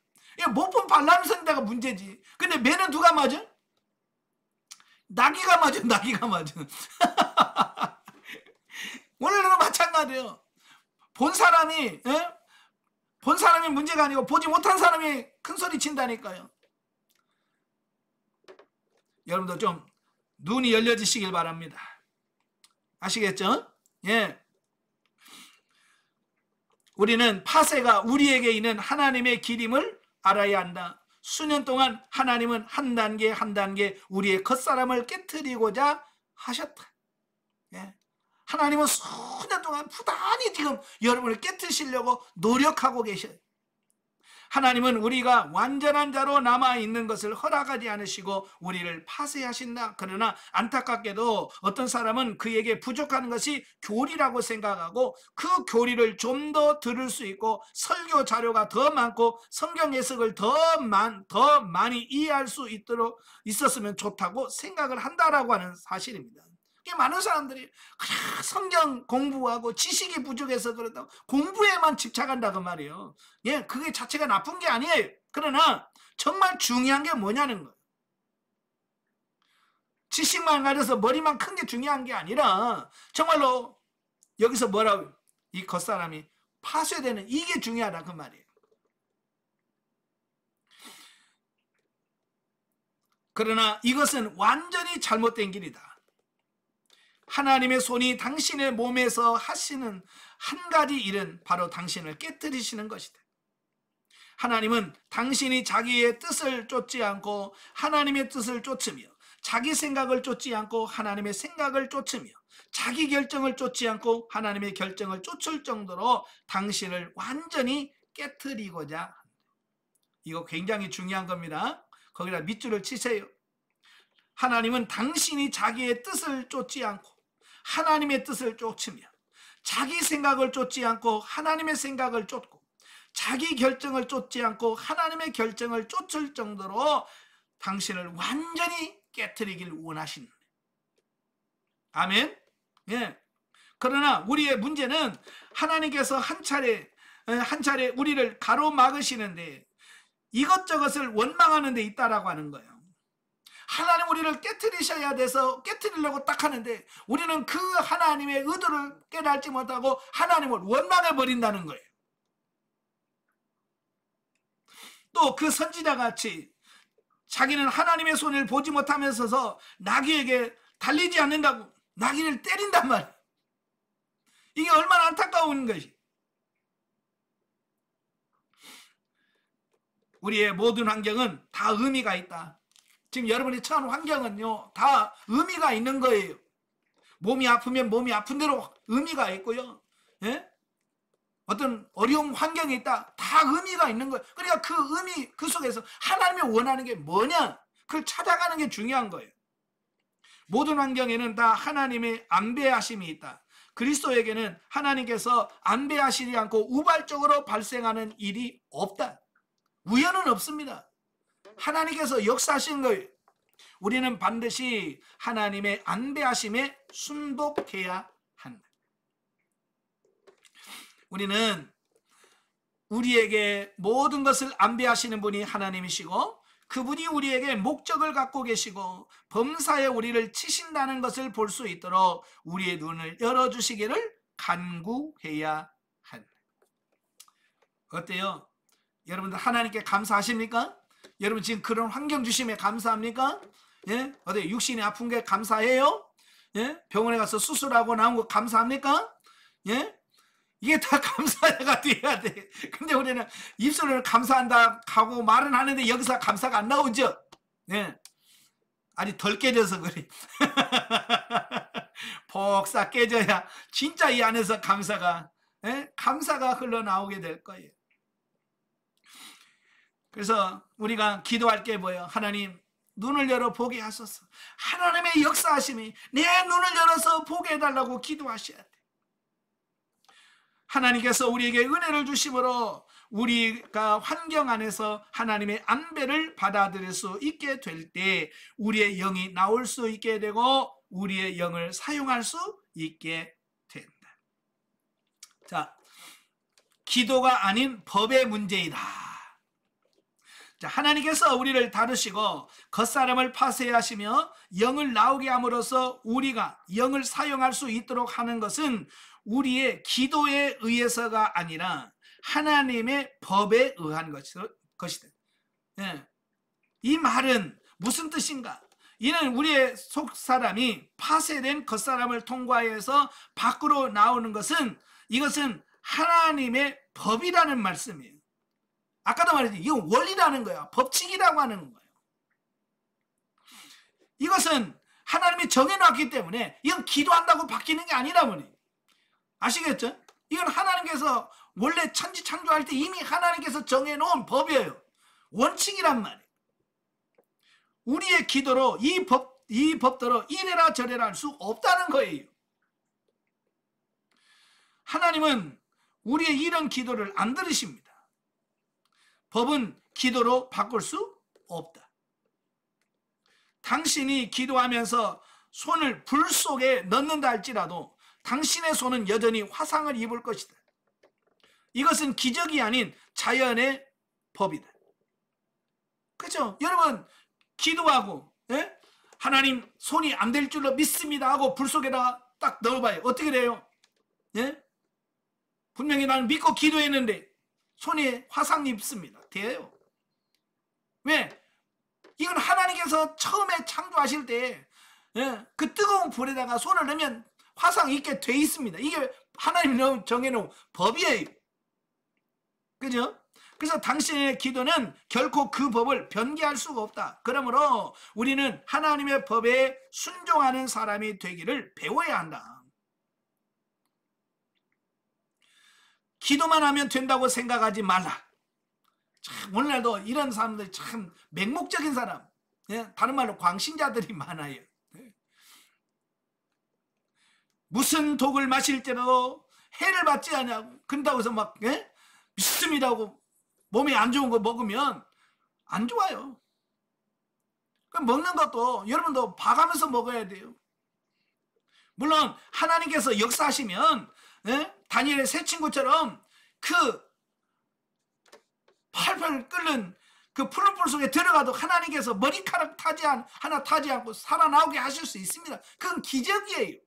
못 본 발람 선지자가 문제지. 근데 매는 누가 맞아? 나귀가 맞아. 나귀가 맞아. 오늘도 마찬가지예요. 본 사람이 본 사람이 문제가 아니고 보지 못한 사람이 큰 소리 친다니까요. 여러분도 좀 눈이 열려지시길 바랍니다. 아시겠죠? 예. 우리는 파세가 우리에게 있는 하나님의 기림을 알아야 한다. 수년 동안 하나님은 한 단계 한 단계 우리의 겉사람을 깨트리고자 하셨다. 예. 하나님은 수년 동안 부단히 지금 여러분을 깨트리시려고 노력하고 계셔요. 하나님은 우리가 완전한 자로 남아있는 것을 허락하지 않으시고 우리를 파쇄하신다. 그러나 안타깝게도 어떤 사람은 그에게 부족한 것이 교리라고 생각하고 그 교리를 좀 더 들을 수 있고 설교 자료가 더 많고 성경 해석을 더 많이 이해할 수 있도록 있었으면 좋다고 생각을 한다라고 하는 사실입니다. 많은 사람들이 성경 공부하고 지식이 부족해서 그렇다고 공부에만 집착한다고 말이에요. 예, 그게 자체가 나쁜 게 아니에요. 그러나 정말 중요한 게 뭐냐는 거예요. 지식만 가져서 머리만 큰 게 중요한 게 아니라 정말로 여기서 뭐라고 이 겉사람이 파쇄되는 이게 중요하다 그 말이에요. 그러나 이것은 완전히 잘못된 길이다. 하나님의 손이 당신의 몸에서 하시는 한 가지 일은 바로 당신을 깨뜨리시는 것이다. 하나님은 당신이 자기의 뜻을 쫓지 않고 하나님의 뜻을 쫓으며 자기 생각을 쫓지 않고 하나님의 생각을 쫓으며 자기 결정을 쫓지 않고 하나님의 결정을 쫓을 정도로 당신을 완전히 깨뜨리고자 한다. 이거 굉장히 중요한 겁니다. 거기다 밑줄을 치세요. 하나님은 당신이 자기의 뜻을 쫓지 않고 하나님의 뜻을 쫓으며 자기 생각을 쫓지 않고 하나님의 생각을 쫓고 자기 결정을 쫓지 않고 하나님의 결정을 쫓을 정도로 당신을 완전히 깨트리길 원하십니다. 아멘. 예. 그러나 우리의 문제는 하나님께서 한 차례 우리를 가로막으시는데 이것저것을 원망하는 데 있다라고 하는 거예요. 하나님 우리를 깨트리셔야 돼서 깨트리려고 딱 하는데 우리는 그 하나님의 의도를 깨달지 못하고 하나님을 원망해 버린다는 거예요. 또 그 선지자 같이 자기는 하나님의 손을 보지 못하면서 나귀에게 달리지 않는다고 나귀를 때린단 말이에요. 이게 얼마나 안타까운 것이. 우리의 모든 환경은 다 의미가 있다. 지금 여러분이 처한 환경은요 다 의미가 있는 거예요. 몸이 아프면 몸이 아픈 대로 의미가 있고요. 예? 어떤 어려운 환경이 있다. 다 의미가 있는 거예요. 그러니까 그 의미 그 속에서 하나님이 원하는 게 뭐냐 그걸 찾아가는 게 중요한 거예요. 모든 환경에는 다 하나님의 안배하심이 있다. 그리스도에게는 하나님께서 안배하시지 않고 우발적으로 발생하는 일이 없다. 우연은 없습니다. 하나님께서 역사하신 거예요. 우리는 반드시 하나님의 안배하심에 순복해야 한다. 우리는 우리에게 모든 것을 안배하시는 분이 하나님이시고 그분이 우리에게 목적을 갖고 계시고 범사에 우리를 치신다는 것을 볼 수 있도록 우리의 눈을 열어주시기를 간구해야 한다. 어때요? 여러분들 하나님께 감사하십니까? 여러분 지금 그런 환경 주심에 감사합니까? 예? 어디 육신이 아픈 게 감사해요? 예? 병원에 가서 수술하고 나온 거 감사합니까? 예? 이게 다 감사가 돼야 돼. 근데 우리는 입술을 감사한다 하고 말은 하는데 여기서 감사가 안 나오죠? 예. 아니 덜 깨져서 그래. 복사 깨져야 진짜 이 안에서 감사가 흘러나오게 될 거예요. 그래서 우리가 기도할 게 뭐예요? 하나님 눈을 열어 보게 하소서. 하나님의 역사하심이 내 눈을 열어서 보게 해달라고 기도하셔야 돼. 하나님께서 우리에게 은혜를 주심으로 우리가 환경 안에서 하나님의 안배를 받아들일 수 있게 될 때 우리의 영이 나올 수 있게 되고 우리의 영을 사용할 수 있게 된다. 자, 기도가 아닌 법의 문제이다. 자, 하나님께서 우리를 다루시고 겉사람을 파쇄하시며 영을 나오게 함으로써 우리가 영을 사용할 수 있도록 하는 것은 우리의 기도에 의해서가 아니라 하나님의 법에 의한 것이다. 예. 이 말은 무슨 뜻인가? 이는 우리의 속사람이 파쇄된 겉사람을 통과해서 밖으로 나오는 것은 이것은 하나님의 법이라는 말씀이에요. 아까도 말했지, 이건 원리라는 거야. 법칙이라고 하는 거예요. 이것은 하나님이 정해놨기 때문에 이건 기도한다고 바뀌는 게 아니라 보니 아시겠죠? 이건 하나님께서 원래 천지 창조할 때 이미 하나님께서 정해놓은 법이에요. 원칙이란 말이에요. 우리의 기도로 이 법대로 이래라 저래라 할 수 없다는 거예요. 하나님은 우리의 이런 기도를 안 들으십니다. 법은 기도로 바꿀 수 없다. 당신이 기도하면서 손을 불 속에 넣는다 할지라도 당신의 손은 여전히 화상을 입을 것이다. 이것은 기적이 아닌 자연의 법이다. 그렇죠? 여러분 기도하고 하나님 손이 안 될 줄로 믿습니다 하고 불 속에다가 딱 넣어봐요. 어떻게 돼요? 분명히 나는 믿고 기도했는데 손이 화상 입습니다. 돼요. 왜? 이건 하나님께서 처음에 창조하실 때 그 뜨거운 불에다가 손을 넣으면 화상 입게 돼 있습니다. 이게 하나님이 정해놓은 법이에요. 그죠? 그래서 당신의 기도는 결코 그 법을 변개할 수가 없다. 그러므로 우리는 하나님의 법에 순종하는 사람이 되기를 배워야 한다. 기도만 하면 된다고 생각하지 말라. 참 오늘날도 이런 사람들이 참 맹목적인 사람, 다른 말로 광신자들이 많아요. 무슨 독을 마실지라도 해를 받지 않냐고 그런다고 해서 막 믿습니다고 몸에 안 좋은 거 먹으면 안 좋아요. 먹는 것도 여러분도 봐가면서 먹어야 돼요. 물론 하나님께서 역사하시면 다니엘의 세 친구처럼 그 팔팔 끓는 그 푸른 불 속에 들어가도 하나님께서 머리카락 하나 타지 않고 살아나오게 하실 수 있습니다. 그건 기적이에요.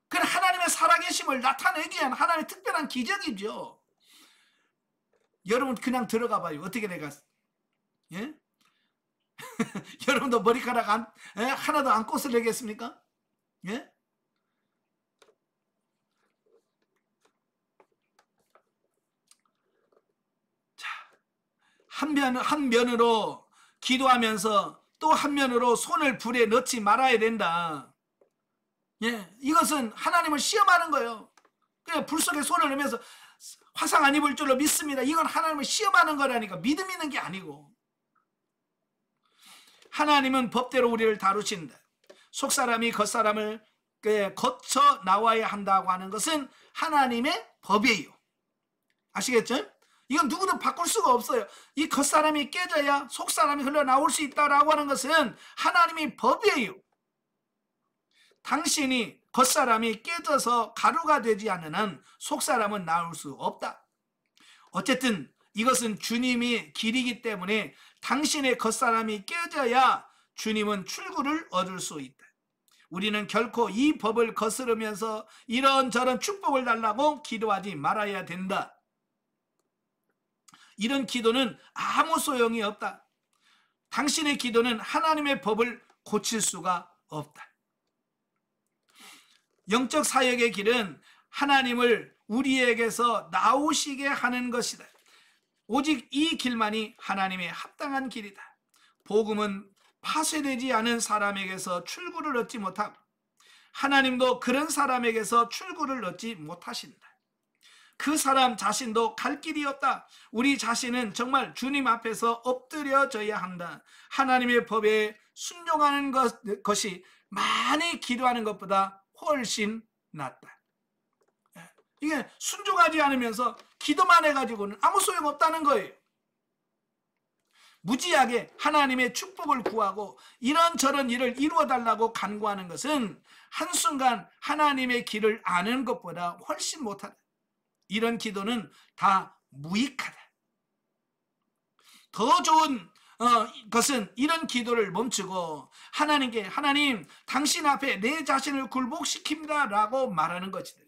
그건 하나님의 살아계심을 나타내기 위한 하나님의 특별한 기적이죠. 여러분 그냥 들어가 봐요. 어떻게 내가 여러분도 머리카락 하나도 안 꼬슬리겠습니까? 자, 한 면으로 기도하면서 또 한 면으로 손을 불에 넣지 말아야 된다. 이것은 하나님을 시험하는 거예요. 그냥 불 속에 손을 넣으면서 화상 안 입을 줄로 믿습니다. 이건 하나님을 시험하는 거라니까. 믿음 있는 게 아니고. 하나님은 법대로 우리를 다루신다. 속사람이 겉사람을 거쳐 나와야 한다고 하는 것은 하나님의 법이에요. 아시겠죠? 이건 누구도 바꿀 수가 없어요. 이 겉사람이 깨져야 속사람이 흘러나올 수 있다라고 하는 것은 하나님의 법이에요. 당신이 겉사람이 깨져서 가루가 되지 않는 한 속사람은 나올 수 없다. 어쨌든 이것은 주님이 길이기 때문에 당신의 겉사람이 깨져야 주님은 출구를 얻을 수 있다. 우리는 결코 이 법을 거스르면서 이런저런 축복을 달라고 기도하지 말아야 된다. 이런 기도는 아무 소용이 없다. 당신의 기도는 하나님의 법을 고칠 수가 없다. 영적 사역의 길은 하나님을 우리에게서 나오시게 하는 것이다. 오직 이 길만이 하나님의 합당한 길이다. 복음은 파쇄되지 않은 사람에게서 출구를 얻지 못하고 하나님도 그런 사람에게서 출구를 얻지 못하신다. 그 사람 자신도 갈 길이 없다. 우리 자신은 정말 주님 앞에서 엎드려져야 한다. 하나님의 법에 순종하는 것이 많이 기도하는 것보다 훨씬 낫다. 이게 순종하지 않으면서 기도만 해가지고는 아무 소용없다는 거예요. 무지하게 하나님의 축복을 구하고 이런저런 일을 이루어달라고 간구하는 것은 한순간 하나님의 길을 아는 것보다 훨씬 못하다. 이런 기도는 다 무익하다. 더 좋은 것은 이런 기도를 멈추고 하나님께 하나님 당신 앞에 내 자신을 굴복시킵니다 라고 말하는 것이다.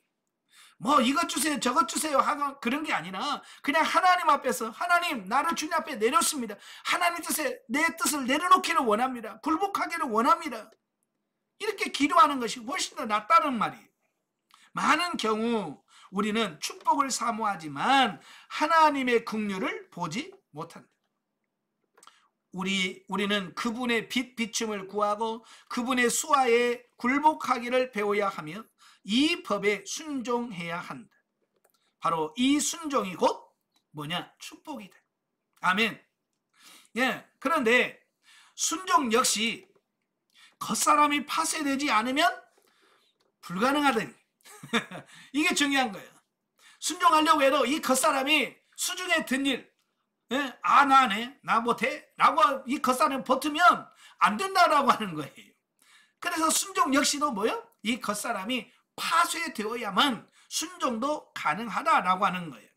뭐 이것 주세요 저것 주세요 하고 그런 게 아니라 그냥 하나님 앞에서 하나님 나를 주님 앞에 내렸습니다. 하나님 뜻에 내 뜻을 내려놓기를 원합니다. 굴복하기를 원합니다. 이렇게 기도하는 것이 훨씬 더 낫다는 말이에요. 많은 경우 우리는 축복을 사모하지만 하나님의 긍휼을 보지 못한다. 우리는 그분의 빛 비춤을 구하고 그분의 수하에 굴복하기를 배워야 하며 이 법에 순종해야 한다. 바로 이 순종이 곧 뭐냐? 축복이다. 아멘. 예. 그런데 순종 역시 겉사람이 파쇄되지 않으면 불가능하다니. 이게 중요한 거예요. 순종하려고 해도 이 겉사람이 수중에 든 일, 예? 나 안 해, 나 못해 라고 이 겉사람이 버티면 안 된다라고 하는 거예요. 그래서 순종 역시도 뭐요? 이 겉사람이 파쇄되어야만 순종도 가능하다라고 하는 거예요.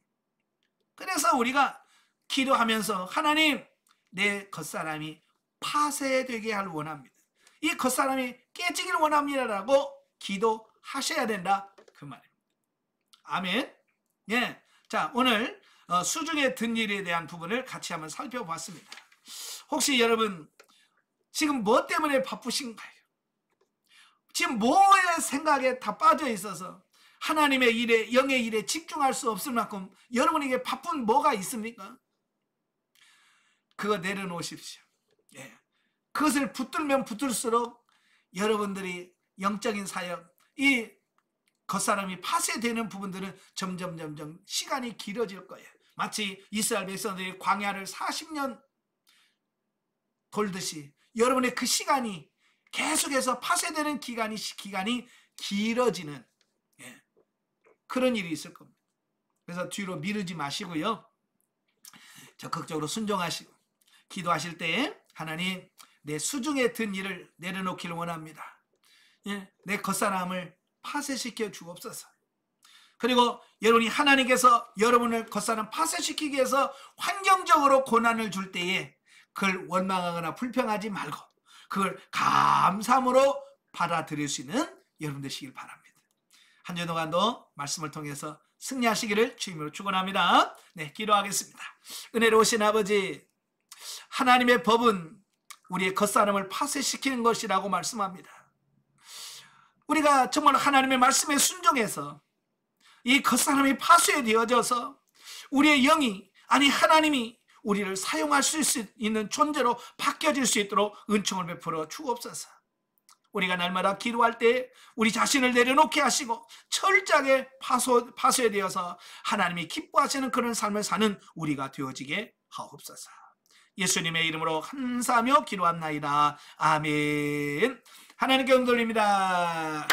그래서 우리가 기도하면서 하나님 내 겉사람이 파쇄되게 하길 원합니다. 이 겉사람이 깨지기를 원합니다라고 기도하셔야 된다 그 말입니다. 아멘. 예. 자, 오늘 수중에 든 일에 대한 부분을 같이 한번 살펴봤습니다. 혹시 여러분 지금 뭐 때문에 바쁘신가요? 지금 뭐의 생각에 다 빠져 있어서 하나님의 일에 영의 일에 집중할 수 없을 만큼 여러분에게 바쁜 뭐가 있습니까? 그거 내려놓으십시오. 예. 그것을 붙들면 붙들수록 여러분들이 영적인 사역, 이 겉사람이 파쇄되는 부분들은 점점 시간이 길어질 거예요. 마치 이스라엘 백성들이 광야를 40년 돌듯이 여러분의 그 시간이 계속해서 파쇄되는 기간이 길어지는 그런 일이 있을 겁니다. 그래서 뒤로 미루지 마시고요. 적극적으로 순종하시고 기도하실 때 하나님 내 수중에 든 일을 내려놓기를 원합니다. 내 겉사람을 파쇄시켜 주옵소서. 그리고 여러분이 하나님께서 여러분을 겉사람 파쇄시키기 위해서 환경적으로 고난을 줄 때에 그걸 원망하거나 불평하지 말고 그걸 감사함으로 받아들일 수 있는 여러분 되시길 바랍니다. 한 주 동안도 말씀을 통해서 승리하시기를 주님으로 축원합니다. 네, 기도하겠습니다. 은혜로우신 아버지, 하나님의 법은 우리의 겉사람을 파쇄시키는 것이라고 말씀합니다. 우리가 정말 하나님의 말씀에 순종해서 이 겉사람이 파쇄되어져서 우리의 영이 아니 하나님이 우리를 사용할 수 있는 존재로 바뀌어질 수 있도록 은총을 베풀어 주옵소서. 우리가 날마다 기도할 때 우리 자신을 내려놓게 하시고 철저하게 파쇄되어서 하나님이 기뻐하시는 그런 삶을 사는 우리가 되어지게 하옵소서. 예수님의 이름으로 감사하며 기도합나이다. 아멘. 하나님께 영광 돌립니다.